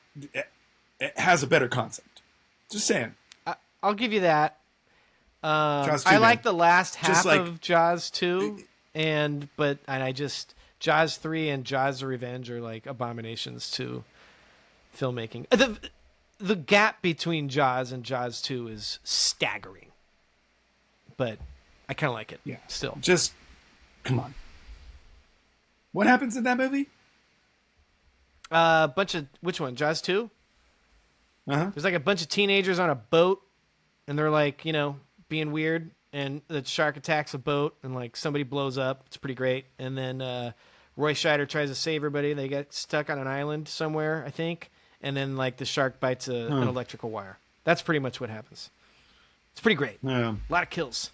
has a better concept. Just saying. I'll give you that. Jaws 2, I like man. the last half like- of Jaws 2, and I just Jaws 3 and Jaws: The Revenge are like abominations to filmmaking. The gap between Jaws and Jaws 2 is staggering, but I kind of like it. Yeah. Still, Just come on. What happens in that movie? bunch of which one? Jaws 2. Uh-huh. There's like a bunch of teenagers on a boat, and they're like, being weird, and the shark attacks a boat, and like somebody blows up. It's pretty great. And then Roy Scheider tries to save everybody. They get stuck on an island somewhere, I think, and then like the shark bites an electrical wire. That's pretty much what happens. It's pretty great. A lot of kills.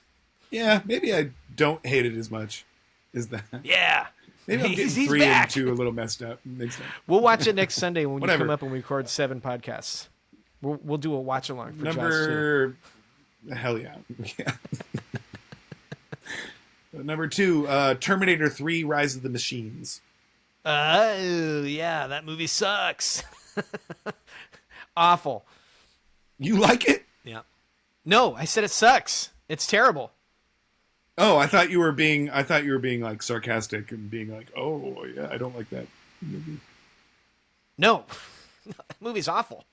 Yeah, maybe I don't hate it as much as that. Yeah. Maybe I'm getting He's 3 back. and 2 a little mixed up. We'll watch it next Sunday when you Whatever. come up and we record 7 podcasts. We'll do a watch along for Jaws 2. Number... Hell yeah. Yeah. Number 2, Terminator 3, Rise of the Machines. Oh, yeah, that movie sucks. Awful. You like it? Yeah. No, I said it sucks. It's terrible. Oh, I thought you were being like sarcastic and being like, "Oh, yeah, I don't like that movie." No. That movie's awful.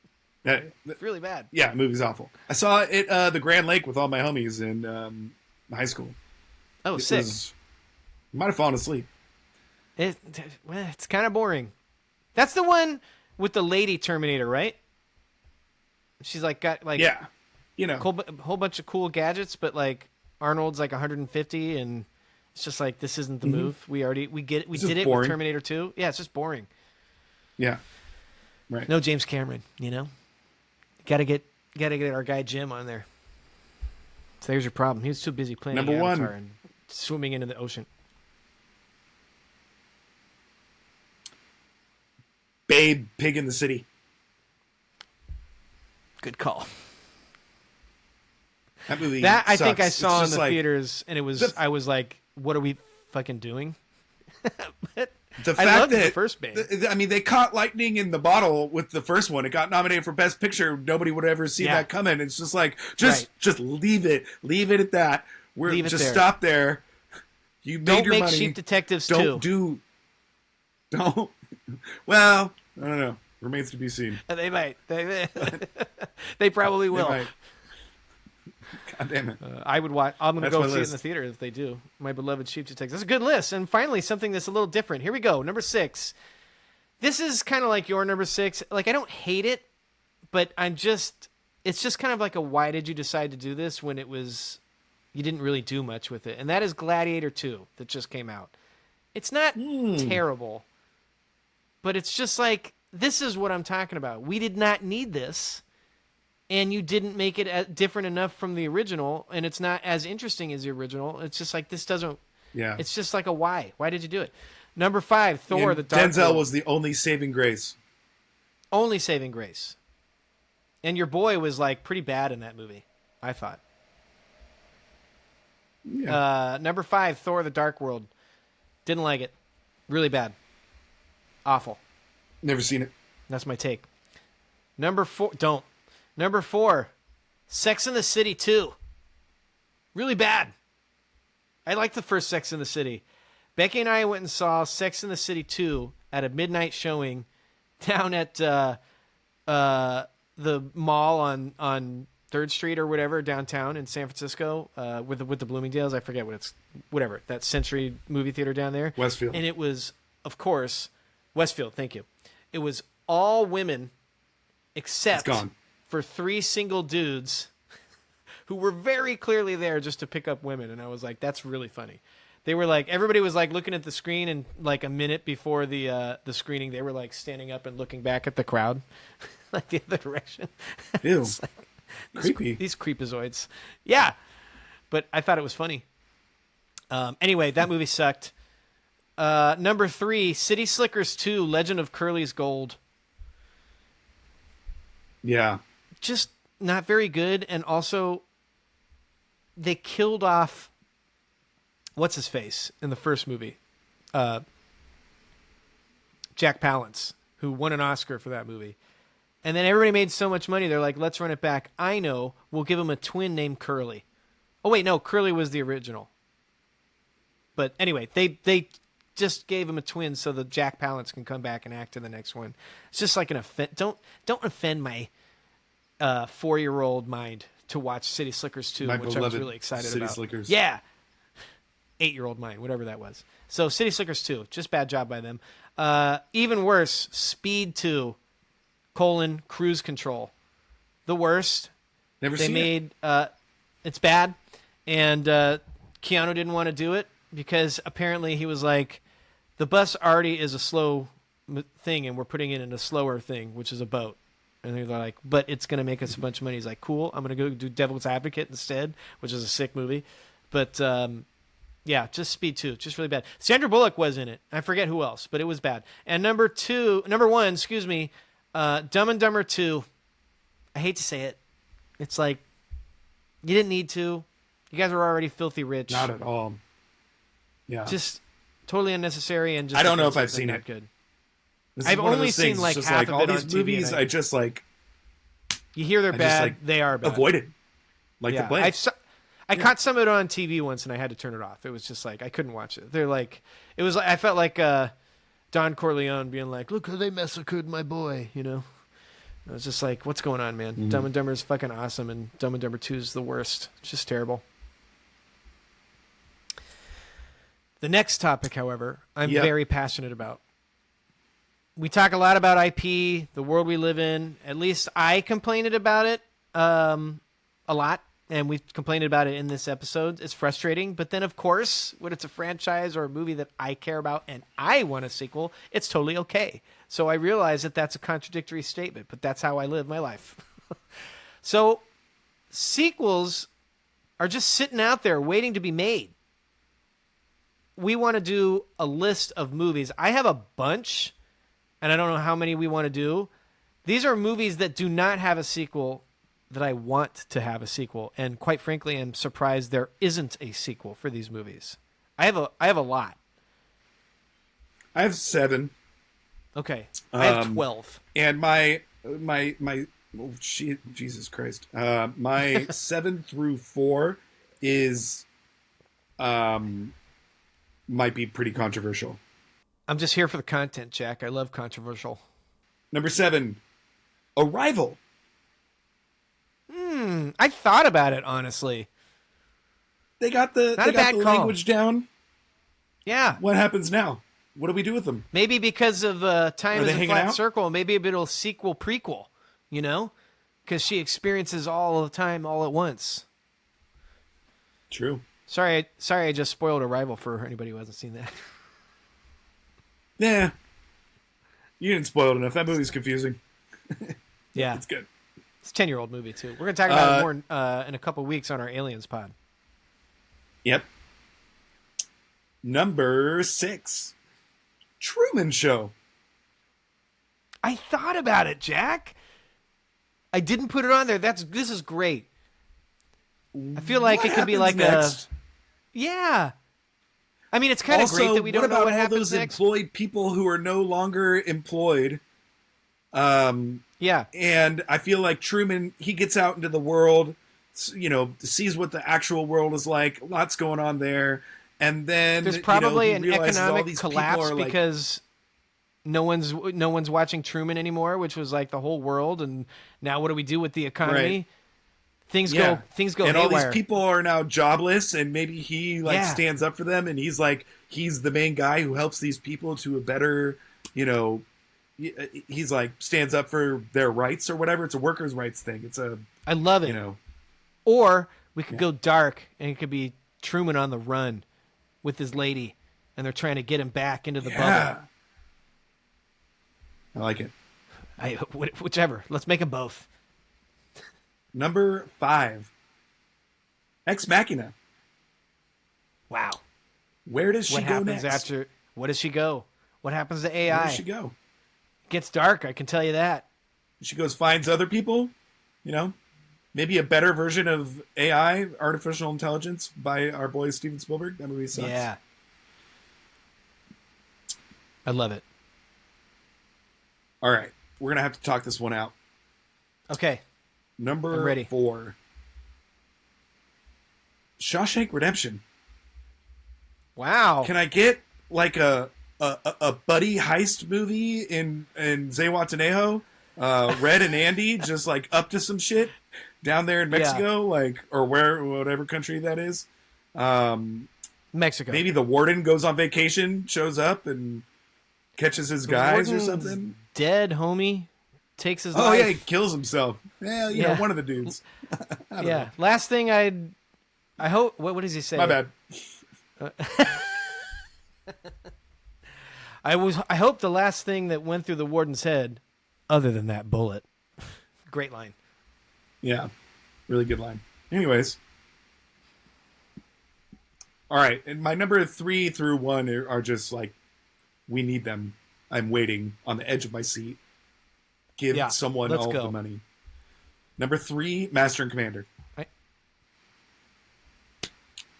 Yeah, It's really bad. yeah, movie's awful. I saw it the Grand Lake with all my homies in high school. Oh, sick. Might have fallen asleep. It's kind of boring. That's the one with the lady Terminator, right? She's like got like Yeah, a whole bunch of cool gadgets, but like Arnold's like 150, and it's just like this isn't the move. We did it with boring. Terminator 2. Yeah, it's just boring. Yeah, right. No James Cameron, Gotta get our guy Jim on there. So there's your problem. He was too busy playing Number 1. Avatar and swimming into the ocean. Babe, Pig in the City. Good call. That movie. That I sucks. think I It's saw in just the like, theaters, and I was like, "What are we fucking doing?" But the I fact loved that the first Babe. they caught lightning in the bottle with the first one. It got nominated for Best Picture. Nobody would ever see that coming. It's just like, just leave it at that. Leave it just there. stop there. You made Don't your make money. Sheep Detectives Don't 2. don't. Well, I don't know. Remains to be seen. They might. They probably will. They might. God damn it. I would watch. I'm going to That's go my see it in list. the theater if they do. My beloved Sheep Detectives. That's a good list. And finally, something that's a little different. Here we go. Number 6. This is kind of like your number 6. Like, I don't hate it, but it's just kind of like a why did you decide to do this when you didn't really do much with it. And that is Gladiator 2 that just came out. It's not terrible, but it's just like, this is what I'm talking about. We did not need this. And you didn't make it different enough from the original, and it's not as interesting as the original. It's just like, this doesn't... Yeah. It's just like a why. Why did you do it? Number 5, Thor, And the Dark Denzel World. was the only saving grace. Only saving grace. And your boy was like pretty bad in that movie, I thought. Yeah. Number 5, Thor, the Dark World. Didn't like it. Really bad. Awful. Never seen it. That's my take. Number 4, don't. Number 4, Sex and the City 2. Really bad. I liked the first Sex and the City. Becky and I went and saw Sex and the City 2 at a midnight showing down at the mall on 3rd Street or whatever downtown in San Francisco with the Bloomingdale's. I forget what it's, whatever, that Century movie theater down there. Westfield. And it was, of course, Westfield, thank you. It was all women except for 3 single dudes who were very clearly there just to pick up women. And I was like, that's really funny. They were like, everybody was like looking at the screen, and like a minute before the screening, they were like standing up and looking back at the crowd, like the other direction. Ew. Like, creepy. These creepazoids. Yeah. But I thought it was funny. Anyway, that movie sucked. Number 3, City Slickers 2, Legend of Curly's Gold. Yeah. Just not very good. And also, they killed off, what's his face in the first movie? Jack Palance, who won an Oscar for that movie. And then everybody made so much money, they're like, let's run it back. I know, we'll give him a twin named Curly. Oh, wait, no, Curly was the original. But anyway, they just gave him a twin so that Jack Palance can come back and act in the next one. It's just like an offense. Don't offend my 4-year-old mind to watch City Slickers 2, which I was really excited City about. Slickers. Yeah. 8-year-old mind, whatever that was. So City Slickers 2, just bad job by them. Even worse, Speed 2, Cruise Control. The worst. Never They seen made, it. It's bad. And Keanu didn't want to do it because apparently he was like, the bus already is a slow thing and we're putting it in a slower thing, which is a boat. And they're like, but it's going to make us a bunch of money. He's like, cool, I'm going to go do Devil's Advocate instead, which is a sick movie. But yeah, just Speed 2, just really bad. Sandra Bullock was in it. I forget who else, but it was bad. And number 1, Dumb and Dumber 2. I hate to say it. It's like, you didn't need to. You guys were already filthy rich. Not at all. Yeah. Just totally unnecessary and just. I don't know if I've seen it. Good. I've only seen like half of all it these on TV. movies. I just like. You hear they're bad. They are bad. Avoided. Like the plague. I caught some of it on TV once and I had to turn it off. It was just like I couldn't watch it. They're like, it was like I felt like Don Corleone being like, "Look how they massacred my boy," you know. I was just like, "What's going on, man?" Mm-hmm. Dumb and Dumber is fucking awesome, and Dumb and Dumber 2 is the worst. It's just terrible. The next topic, however, I'm very passionate about. We talk a lot about IP, the world we live in. At least I complained about it a lot, and we've complained about it in this episode. It's frustrating, but then, of course, when it's a franchise or a movie that I care about and I want a sequel, it's totally okay. So I realize that that's a contradictory statement, but that's how I live my life. So sequels are just sitting out there waiting to be made. We want to do a list of movies. I have a bunch, and I don't know how many we want to do. These are movies that do not have a sequel that I want to have a sequel. And quite frankly, I'm surprised there isn't a sequel for these movies. I have a lot. I have 7. Okay. I have 12. And my Jesus Christ. My 7 through 4 is might be pretty controversial. I'm just here for the content, Jack. I love controversial. Number 7, Arrival. I thought about it, honestly. They got the language down. Yeah. What happens now? What do we do with them? Maybe because of Time is a Flat out? Circle, maybe it'll sequel prequel, you know? Because she experiences all the time all at once. True. Sorry, I just spoiled Arrival for anybody who hasn't seen that. Yeah. You didn't spoil it enough. That movie's confusing. Yeah. It's good. It's a 10-year-old movie, too. We're going to talk about it more in a couple weeks on our Aliens pod. Yep. Number 6, Truman Show. I thought about it, Jack. I didn't put it on there. This is great. I feel like it could be like next? Yeah. I mean, it's kind of great Also, that we don't what know about what all happens those next. employed people who are no longer employed? Yeah. And I feel like Truman, he gets out into the world, sees what the actual world is like. Lots going on there. And then, There's probably he an realizes all economic these people collapse are like, because no one's watching Truman anymore, which was like the whole world. And now what do we do with the right. economy? Things go Yeah. And all these haywire. people are now jobless, and maybe he like Yeah. stands up for them, and he's the main guy who helps these people to a better, he's like stands up for their rights or whatever. It's a workers' rights thing. It's a, I love you it. know, Or we could yeah. go dark and it could be Truman on the run with his lady, and they're trying to get him back into the bubble. Yeah. I like it. Whichever. Let's make them both. Number 5, Ex Machina. Wow. Where does she What go happens next? after? What does she go? What happens to Where AI? does she go? Gets dark. I can tell you that. She goes finds other people, maybe a better version of AI, artificial intelligence, by our boy Steven Spielberg. That movie sucks. Yeah. I love it. All right, we're gonna have to talk this one out. Okay. I'm Number ready. 4, Shawshank Redemption. Wow. Can I get like a buddy heist movie in Zihuatanejo? Red and Andy just like up to some shit down there in Mexico, or whatever country that is. Mexico. Maybe the warden goes on vacation, shows up, and catches his guys or Warden's something. Dead, homie. Takes his life. Oh yeah, he kills himself. Yeah, you know, one of the dudes. I don't know. Last thing I hope. What does he say? My bad. I hope the last thing that went through the warden's head, other than that bullet. Great line. Yeah, really good line. Anyways, all right, and my number 3 through 1 are just like, we need them. I'm waiting on the edge of my seat. Give someone all of the money. Number 3, Master and Commander.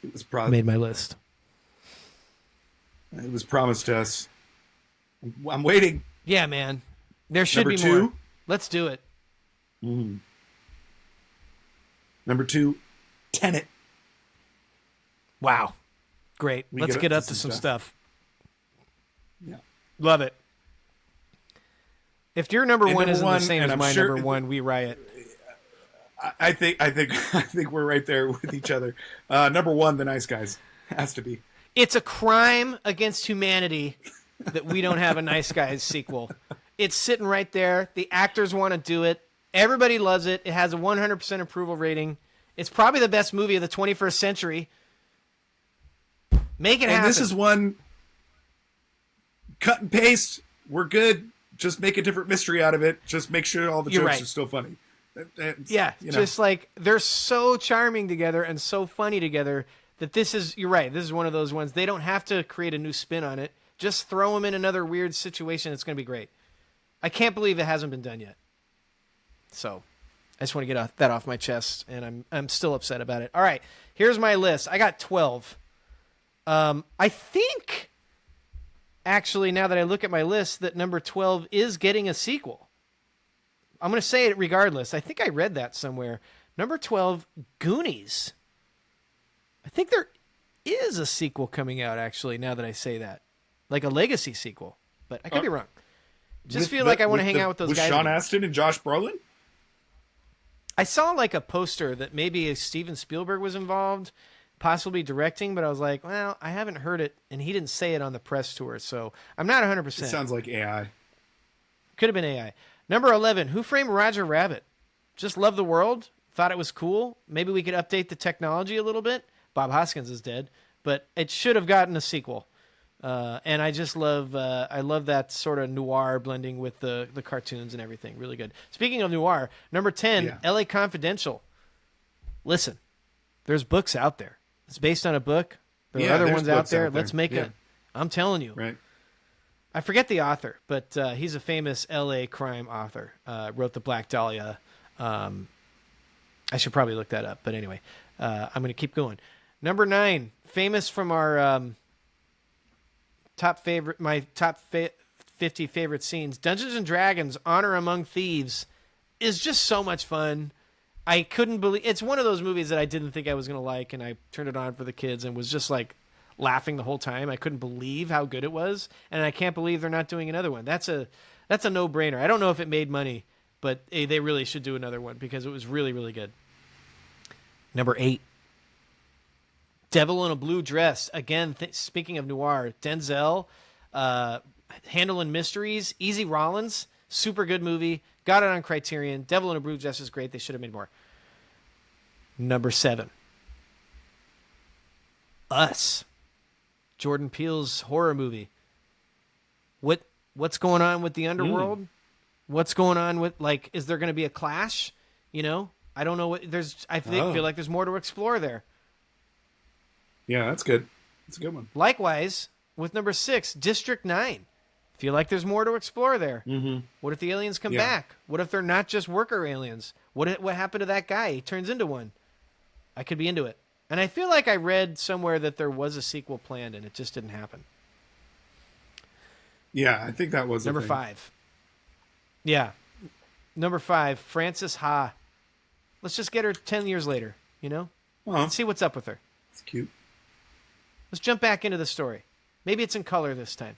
It was made my list. It was promised to us. I'm waiting. Yeah, man. There should Number be 2, more. Let's do it. Number 2, Tenet. Wow. Great. Let's get up to some stuff. Yeah. Love it. If your number one isn't the same as I'm my sure number one, we riot. I think we're right there with each other. Number 1, The Nice Guys. Has to be. It's a crime against humanity that we don't have a Nice Guys sequel. It's sitting right there. The actors want to do it. Everybody loves it. It has a 100% approval rating. It's probably the best movie of the 21st century. Make it happen. And this is one cut and paste. We're good. Just make a different mystery out of it. Just make sure all the jokes are still funny. Just like they're so charming together and so funny together that you're right. This is one of those ones. They don't have to create a new spin on it. Just throw them in another weird situation. It's going to be great. I can't believe it hasn't been done yet. So I just want to get that off my chest, and I'm still upset about it. All right, here's my list. I got 12. I think, actually, now that I look at my list, that number 12 is getting a sequel. I'm going to say it regardless. I think I read that somewhere. Number 12, Goonies. I think there is a sequel coming out, actually, now that I say that. Like a legacy sequel. But I could be wrong. Just feel like I want to hang out with those guys. With Sean Astin and Josh Brolin? I saw like a poster that maybe Steven Spielberg was involved, possibly directing, but I was like, well, I haven't heard it, and he didn't say it on the press tour, so I'm not 100%. It sounds like AI. Could have been AI. Number 11, Who Framed Roger Rabbit? Just love the world. Thought it was cool. Maybe we could update the technology a little bit. Bob Hoskins is dead, but it should have gotten a sequel. And I just love that sort of noir blending with the cartoons and everything. Really good. Speaking of noir, number 10, L.A. Confidential. Listen, there's books out there. It's based on a book. There are other ones out there. Let's make it. I'm telling you. Right. I forget the author, but he's a famous L.A. crime author. Wrote the Black Dahlia. I should probably look that up. But anyway, I'm going to keep going. Number 9, famous from our my top 50 favorite scenes. Dungeons and Dragons: Honor Among Thieves is just so much fun. I couldn't believe it's one of those movies that I didn't think I was going to like, and I turned it on for the kids and was just like laughing the whole time. I couldn't believe how good it was, and I can't believe they're not doing another one. That's a no-brainer. I don't know if it made money, but they really should do another one because it was really, really good. Number 8, Devil in a Blue Dress. Again, speaking of noir, Denzel, handling mysteries. Easy Rollins, super good movie. Got it on Criterion. Devil in a Blue Dress is great. They should have made more. Number 7, Us. Jordan Peele's horror movie. What's going on with the underworld? What's going on with, like, is there going to be a clash? You know, I don't know what feel like there's more to explore there. Yeah, that's good. That's a good one. Likewise, with number 6, District 9. Feel like there's more to explore there. Mm-hmm. What if the aliens come back? What if they're not just worker aliens? What happened to that guy? He turns into one. I could be into it. And I feel like I read somewhere that there was a sequel planned and it just didn't happen. Yeah, I think that was number 5. Yeah. Number 5, Frances Ha. Let's just get her 10 years later, you know? Let's see what's up with her. It's cute. Let's jump back into the story. Maybe it's in color this time.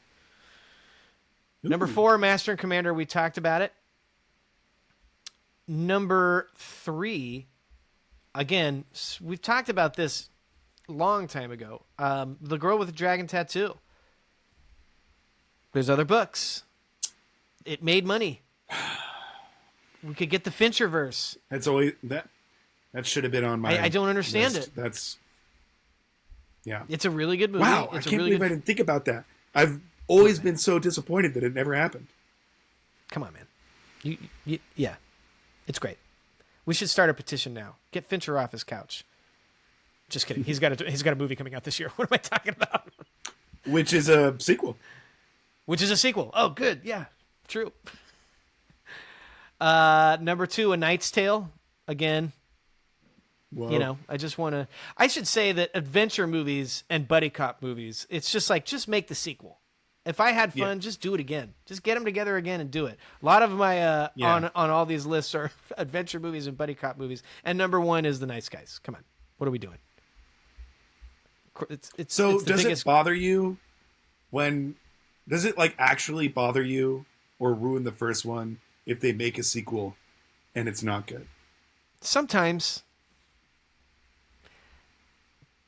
Ooh. Number 4, Master and Commander. We talked about it. Number 3, again, we've talked about this a long time ago. The Girl with the Dragon Tattoo. There's other books. It made money. We could get the Fincherverse. That's always that should have been on my. I don't understand list. it. That's. Yeah. It's a really good movie. Wow, it's I can't believe I didn't think about that. I've always been so disappointed that it never happened. Come on, man. Yeah, it's great. We should start a petition now. Get Fincher off his couch. Just kidding. He's got a movie coming out this year. What am I talking about? Which is a sequel. Oh, good. Yeah, true. Number 2, A Knight's Tale. Again, Whoa. you know, I should say that adventure movies and buddy cop movies, it's just like, just make the sequel. If I had fun, just do it again. Just get them together again and do it. A lot of my on all these lists are adventure movies and buddy cop movies. And number 1 is The Nice Guys. Come on, what are we doing? It's does it bother you when? Does it like actually bother you or ruin the first one if they make a sequel and it's not good? Sometimes.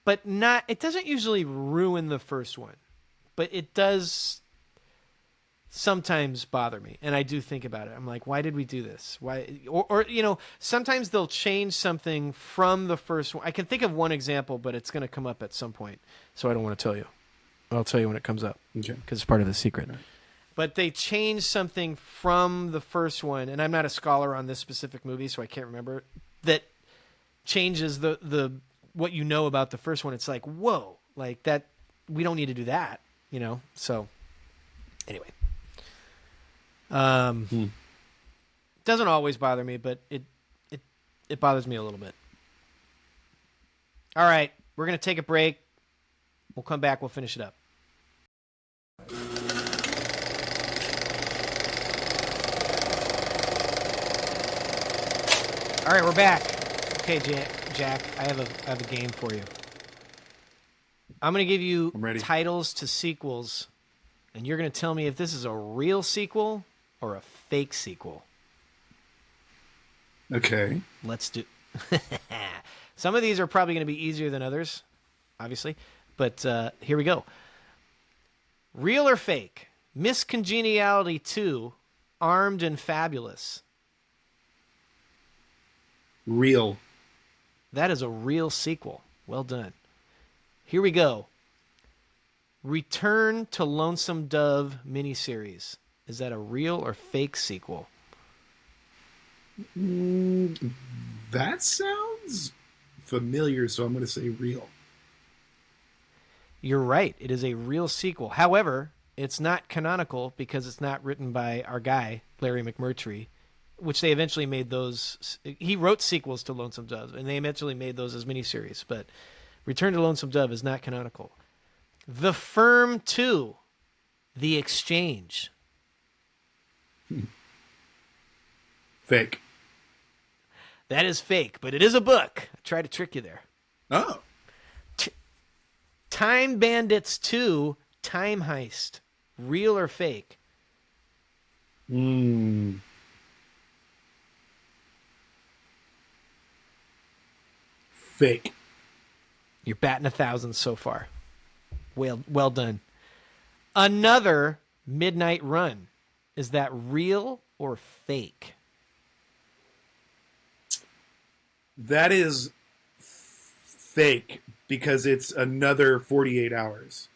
But not. It doesn't usually ruin the first one. But it does sometimes bother me, and I do think about it. I'm like, why did we do this? Why? Or you know, sometimes they'll change something from the first one. I can think of one example, but it's going to come up at some point, so I don't want to tell you. I'll tell you when it comes up, because it's part of the secret. Right. But they changed something from the first one, and I'm not a scholar on this specific movie, so I can't remember, that changes the what you know about the first one. It's like, whoa, like that. We don't need to do that. You know, so anyway, doesn't always bother me, but it bothers me a little bit. All right, we're gonna take a break. We'll come back. We'll finish it up. All right, we're back. Okay, Jack, I have a game for you. I'm going to give you titles to sequels, and you're going to tell me if this is a real sequel or a fake sequel. Okay. Let's do. Some of these are probably going to be easier than others, obviously, but here we go. Real or fake? Miss Congeniality 2, Armed and Fabulous. Real. That is a real sequel. Well done. Here we go. Return to Lonesome Dove miniseries. Is that a real or fake sequel? That sounds familiar, so I'm going to say real. You're right. It is a real sequel. However, it's not canonical because it's not written by our guy, Larry McMurtry, which they eventually made those. He wrote sequels to Lonesome Dove, and they eventually made those as miniseries, but Return to Lonesome Dove is not canonical. The Firm 2, The Exchange. Fake. That is fake, but it is a book. I tried to trick you there. Oh. Time Bandits 2, Time Heist. Real or fake? Fake. You're batting 1,000 so far. Well done. Another Midnight Run. Is that real or fake? That is fake because it's another 48 hours.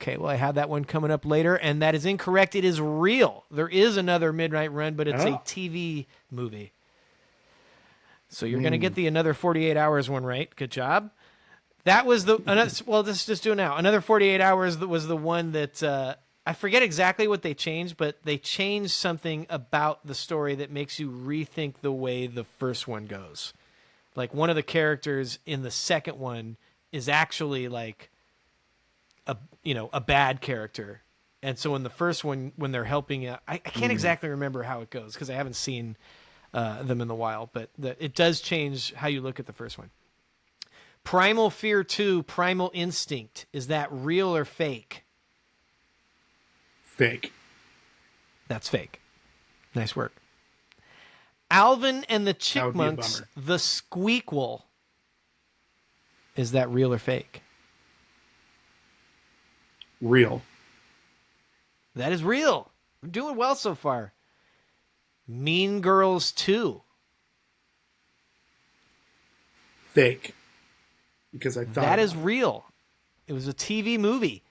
Okay, well, I had that one coming up later, and that is incorrect. It is real. There is another Midnight Run, but it's a TV movie. So you're going to get the another 48 hours one right. Good job. That was let's just do it now. Another 48 hours that was the one that I forget exactly what they changed, but they changed something about the story that makes you rethink the way the first one goes. Like one of the characters in the second one is actually like a bad character. And so in the first one, when they're helping, I can't exactly remember how it goes because I haven't seen them in a while, but it does change how you look at the first one. Primal Fear 2, Primal Instinct. Is that real or fake? Fake. That's fake. Nice work. Alvin and the That would be a Chipmunks, bummer. The Squeakquel. Is that real or fake? Real. That is real. We're doing well so far. Mean Girls 2. Fake. Because I thought That is real. It was a TV movie.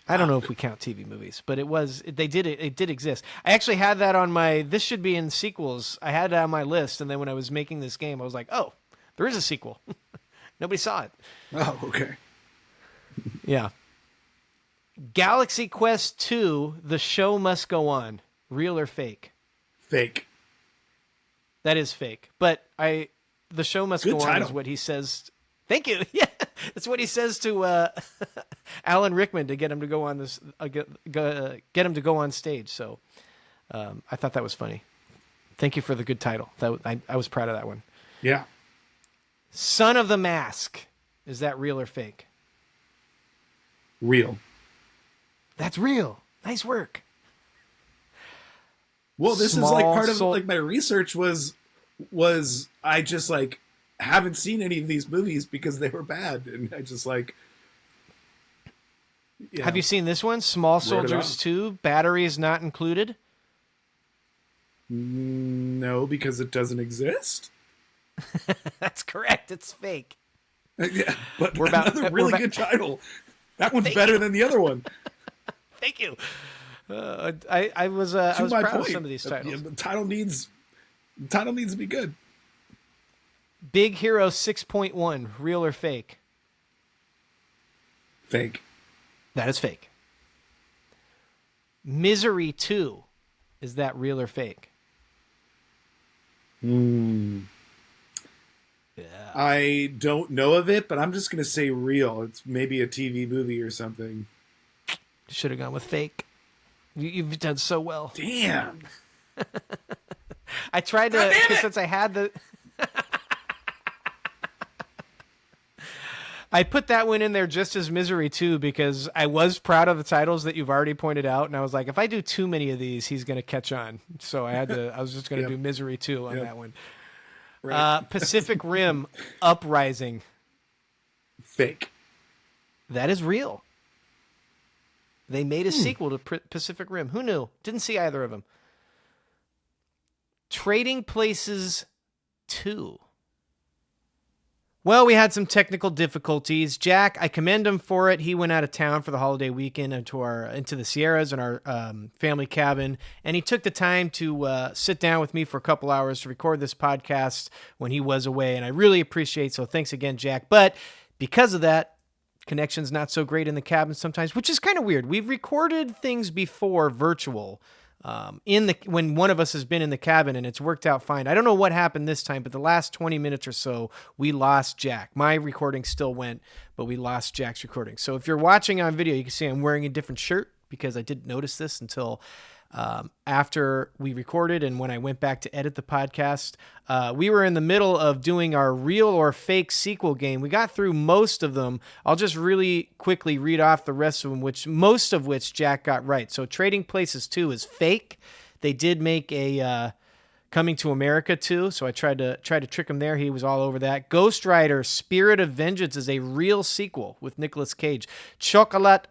I don't know if we count TV movies, but it did exist. I actually had that on this should be in sequels. I had it on my list, and then when I was making this game, I was like, oh, there is a sequel. Nobody saw it. Oh, okay. Yeah. Galaxy Quest 2, The Show Must Go On. Real or fake? Fake. That is fake. But The Show Must Good Go On title. is what he says. Thank you. Yeah. That's what he says to Alan Rickman to get him to go on this get him to go on stage. So I thought that was funny. Thank you for the good title. I was proud of that one. Yeah. Son of the Mask. Is that real or fake? Real. That's real. Nice work. Well, this is like Small part of soul- like my research was I just like haven't seen any of these movies because they were bad, and I just like. Yeah. Have you seen this one? Small Wrote it Soldiers off. 2, Batteries Not Included? No, because it doesn't exist. That's correct. It's fake. Yeah, but We're about- another we're really about- good title. That one's Thank better you. than the other one. Thank you. I was proud of some of these titles. The title needs to be good. Big Hero 6.1, real or fake? Fake. That is fake. Misery 2, is that real or fake? I don't know of it, but I'm just gonna say real. It's maybe a TV movie or something. Should have gone with fake. You've done so well. Damn. I tried to, God damn it! because since I had the... I put that one in there just as Misery 2 because I was proud of the titles that you've already pointed out, and I was like, if I do too many of these, he's going to catch on. So I was just going to Yep. do Misery 2 on Yep. that one. Right. Pacific Rim, Uprising. Fake. That is real. They made a sequel to Pacific Rim. Who knew? Didn't see either of them. Trading Places 2. Well, we had some technical difficulties. Jack, I commend him for it. He went out of town for the holiday weekend into the Sierras in our family cabin, and he took the time to sit down with me for a couple hours to record this podcast when he was away, and I really appreciate it. So thanks again, Jack. But because of that, connection's not so great in the cabin sometimes, which is kind of weird. We've recorded things before virtual, when one of us has been in the cabin, and it's worked out fine. I don't know what happened this time, but the last 20 minutes or so, we lost Jack. My recording still went, but we lost Jack's recording. So if you're watching on video, you can see I'm wearing a different shirt because I didn't notice this until after we recorded and when I went back to edit the podcast. We were in the middle of doing our real or fake sequel game. We got through most of them. I'll just really quickly read off the rest of them, most of which Jack got right. So Trading Places 2 is fake. They did make a Coming to America 2, so I tried to trick him there. He was all over that. Ghost Rider Spirit of Vengeance is a real sequel with Nicolas Cage. Chocolat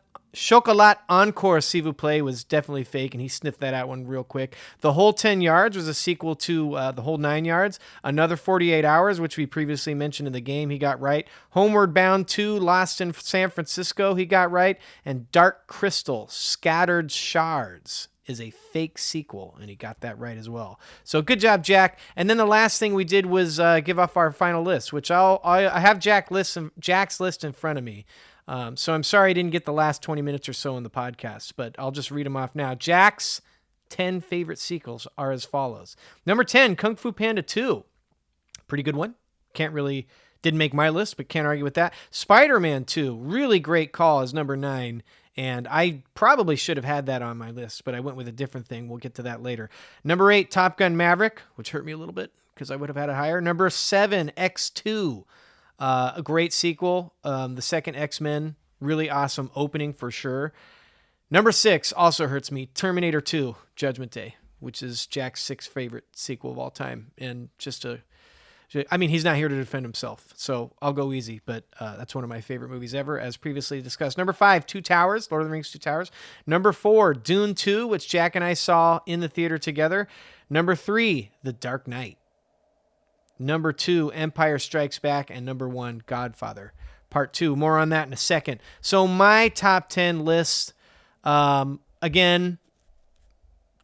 Encore, s'il vous plaît, was definitely fake, and he sniffed that out one real quick. The Whole 10 Yards was a sequel to The Whole 9 Yards. Another 48 Hours, which we previously mentioned in the game, he got right. Homeward Bound 2, Lost in San Francisco, he got right. And Dark Crystal, Scattered Shards is a fake sequel, and he got that right as well. So good job, Jack. And then the last thing we did was give off our final list, which I have Jack's list in front of me. So I'm sorry I didn't get the last 20 minutes or so in the podcast, but I'll just read them off now. Jack's 10 favorite sequels are as follows. Number 10, Kung Fu Panda 2. Pretty good one. Didn't make my list, but can't argue with that. Spider-Man 2, really great call as number 9. And I probably should have had that on my list, but I went with a different thing. We'll get to that later. Number 8, Top Gun Maverick, which hurt me a little bit because I would have had it higher. Number 7, X2. A great sequel. The second X-Men, really awesome opening for sure. Number 6 also hurts me. Terminator 2, Judgment Day, which is Jack's 6th favorite sequel of all time. And he's not here to defend himself, so I'll go easy, but that's one of my favorite movies ever, as previously discussed. Number 5, Two Towers, Lord of the Rings, Two Towers. Number 4, Dune 2, which Jack and I saw in the theater together. Number 3, The Dark Knight. Number 2, Empire Strikes Back. And number 1, Godfather Part 2. More on that in a second. So my top 10 list, again,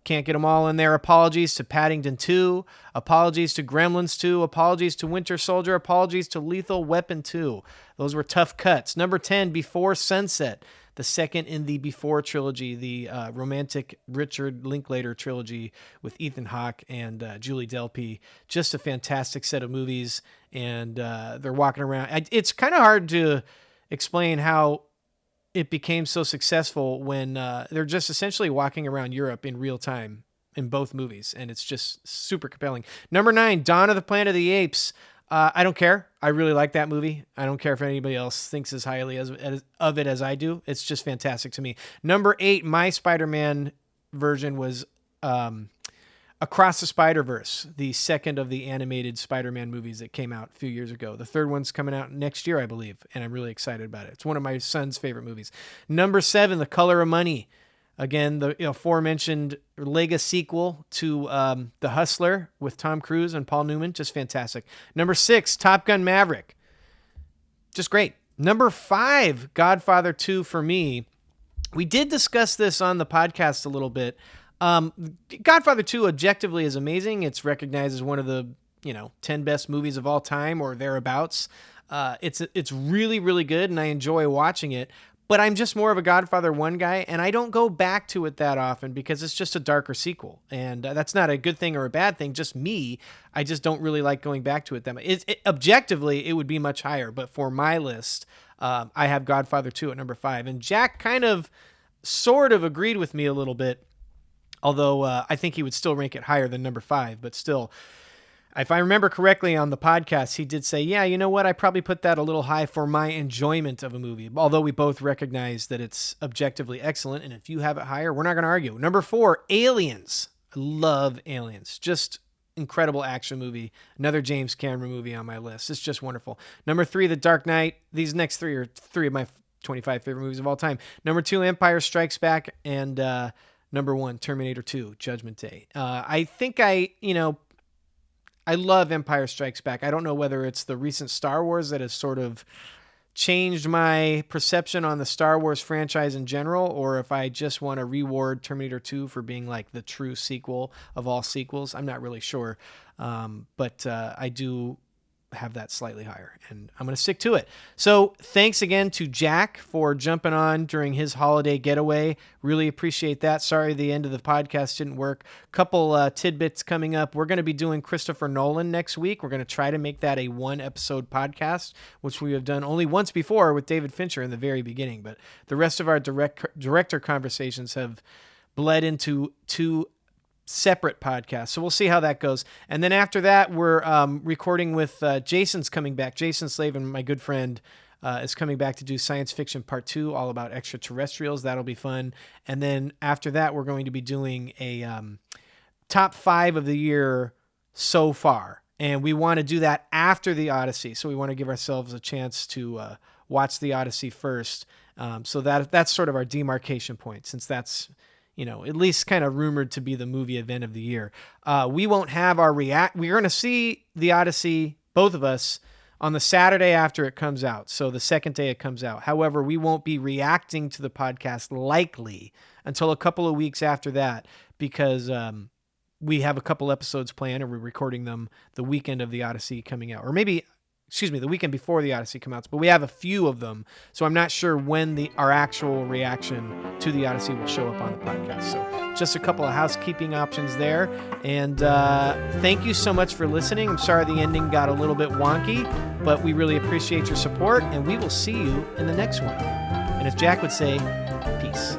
can't get them all in there. Apologies to Paddington 2. Apologies to Gremlins 2. Apologies to Winter Soldier. Apologies to Lethal Weapon 2. Those were tough cuts. Number 10, Before Sunset. The second in the Before trilogy, the romantic Richard Linklater trilogy with Ethan Hawke and Julie Delpy. Just a fantastic set of movies, and they're walking around. It's kind of hard to explain how it became so successful when they're just essentially walking around Europe in real time in both movies, and it's just super compelling. Number 9, Dawn of the Planet of the Apes. I don't care. I really like that movie. I don't care if anybody else thinks as highly of it as I do. It's just fantastic to me. Number 8, my Spider-Man version was Across the Spider-Verse, the second of the animated Spider-Man movies that came out a few years ago. The third one's coming out next year, I believe, and I'm really excited about it. It's one of my son's favorite movies. Number 7, The Color of Money. Again, the aforementioned Lego sequel to The Hustler with Tom Cruise and Paul Newman. Just fantastic. Number 6, Top Gun Maverick. Just great. Number 5, Godfather 2 for me. We did discuss this on the podcast a little bit. Godfather 2 objectively is amazing. It's recognized as one of the 10 best movies of all time or thereabouts. It's really, really good, and I enjoy watching it. But I'm just more of a Godfather 1 guy, and I don't go back to it that often because it's just a darker sequel. And that's not a good thing or a bad thing, just me. I just don't really like going back to it that much. Objectively, it would be much higher, but for my list, I have Godfather 2 at number 5. And Jack kind of sort of agreed with me a little bit, although I think he would still rank it higher than number 5, but still. If I remember correctly on the podcast, he did say, yeah, you know what? I probably put that a little high for my enjoyment of a movie, although we both recognize that it's objectively excellent. And if you have it higher, we're not going to argue. Number 4, Aliens. I love Aliens. Just incredible action movie. Another James Cameron movie on my list. It's just wonderful. Number 3, The Dark Knight. These next 3 are 3 of my 25 favorite movies of all time. Number 2, Empire Strikes Back. And number 1, Terminator 2, Judgment Day. I think I love Empire Strikes Back. I don't know whether it's the recent Star Wars that has sort of changed my perception on the Star Wars franchise in general, or if I just want to reward Terminator 2 for being like the true sequel of all sequels. I'm not really sure. But I do have that slightly higher, and I'm going to stick to it. So thanks again to Jack for jumping on during his holiday getaway. Really appreciate that. Sorry the end of the podcast didn't work. Couple tidbits coming up. We're going to be doing Christopher Nolan next week. We're going to try to make that a 1-episode podcast, which we have done only once before with David Fincher in the very beginning. But the rest of our director conversations have bled into 2 separate podcasts. So we'll see how that goes. And then after that, we're recording with Jason's coming back. Jason Slavin, my good friend, is coming back to do Science Fiction Part 2, all about extraterrestrials. That'll be fun. And then after that, we're going to be doing a top 5 of the year so far. And we want to do that after the Odyssey. So we want to give ourselves a chance to watch the Odyssey first. So that's sort of our demarcation point, since that's, at least kind of rumored to be the movie event of the year. We won't have our we're going to see the Odyssey, both of us, on the Saturday after it comes out. So the second day it comes out. However, we won't be reacting to the podcast likely until a couple of weeks after that, because we have a couple episodes planned, and we're recording them the weekend of the Odyssey coming out, or maybe, the weekend before the Odyssey comes out. But we have a few of them, so I'm not sure when our actual reaction to the Odyssey will show up on the podcast. So just a couple of housekeeping options there. And thank you so much for listening. I'm sorry the ending got a little bit wonky, but we really appreciate your support, and we will see you in the next one. And as Jack would say, peace.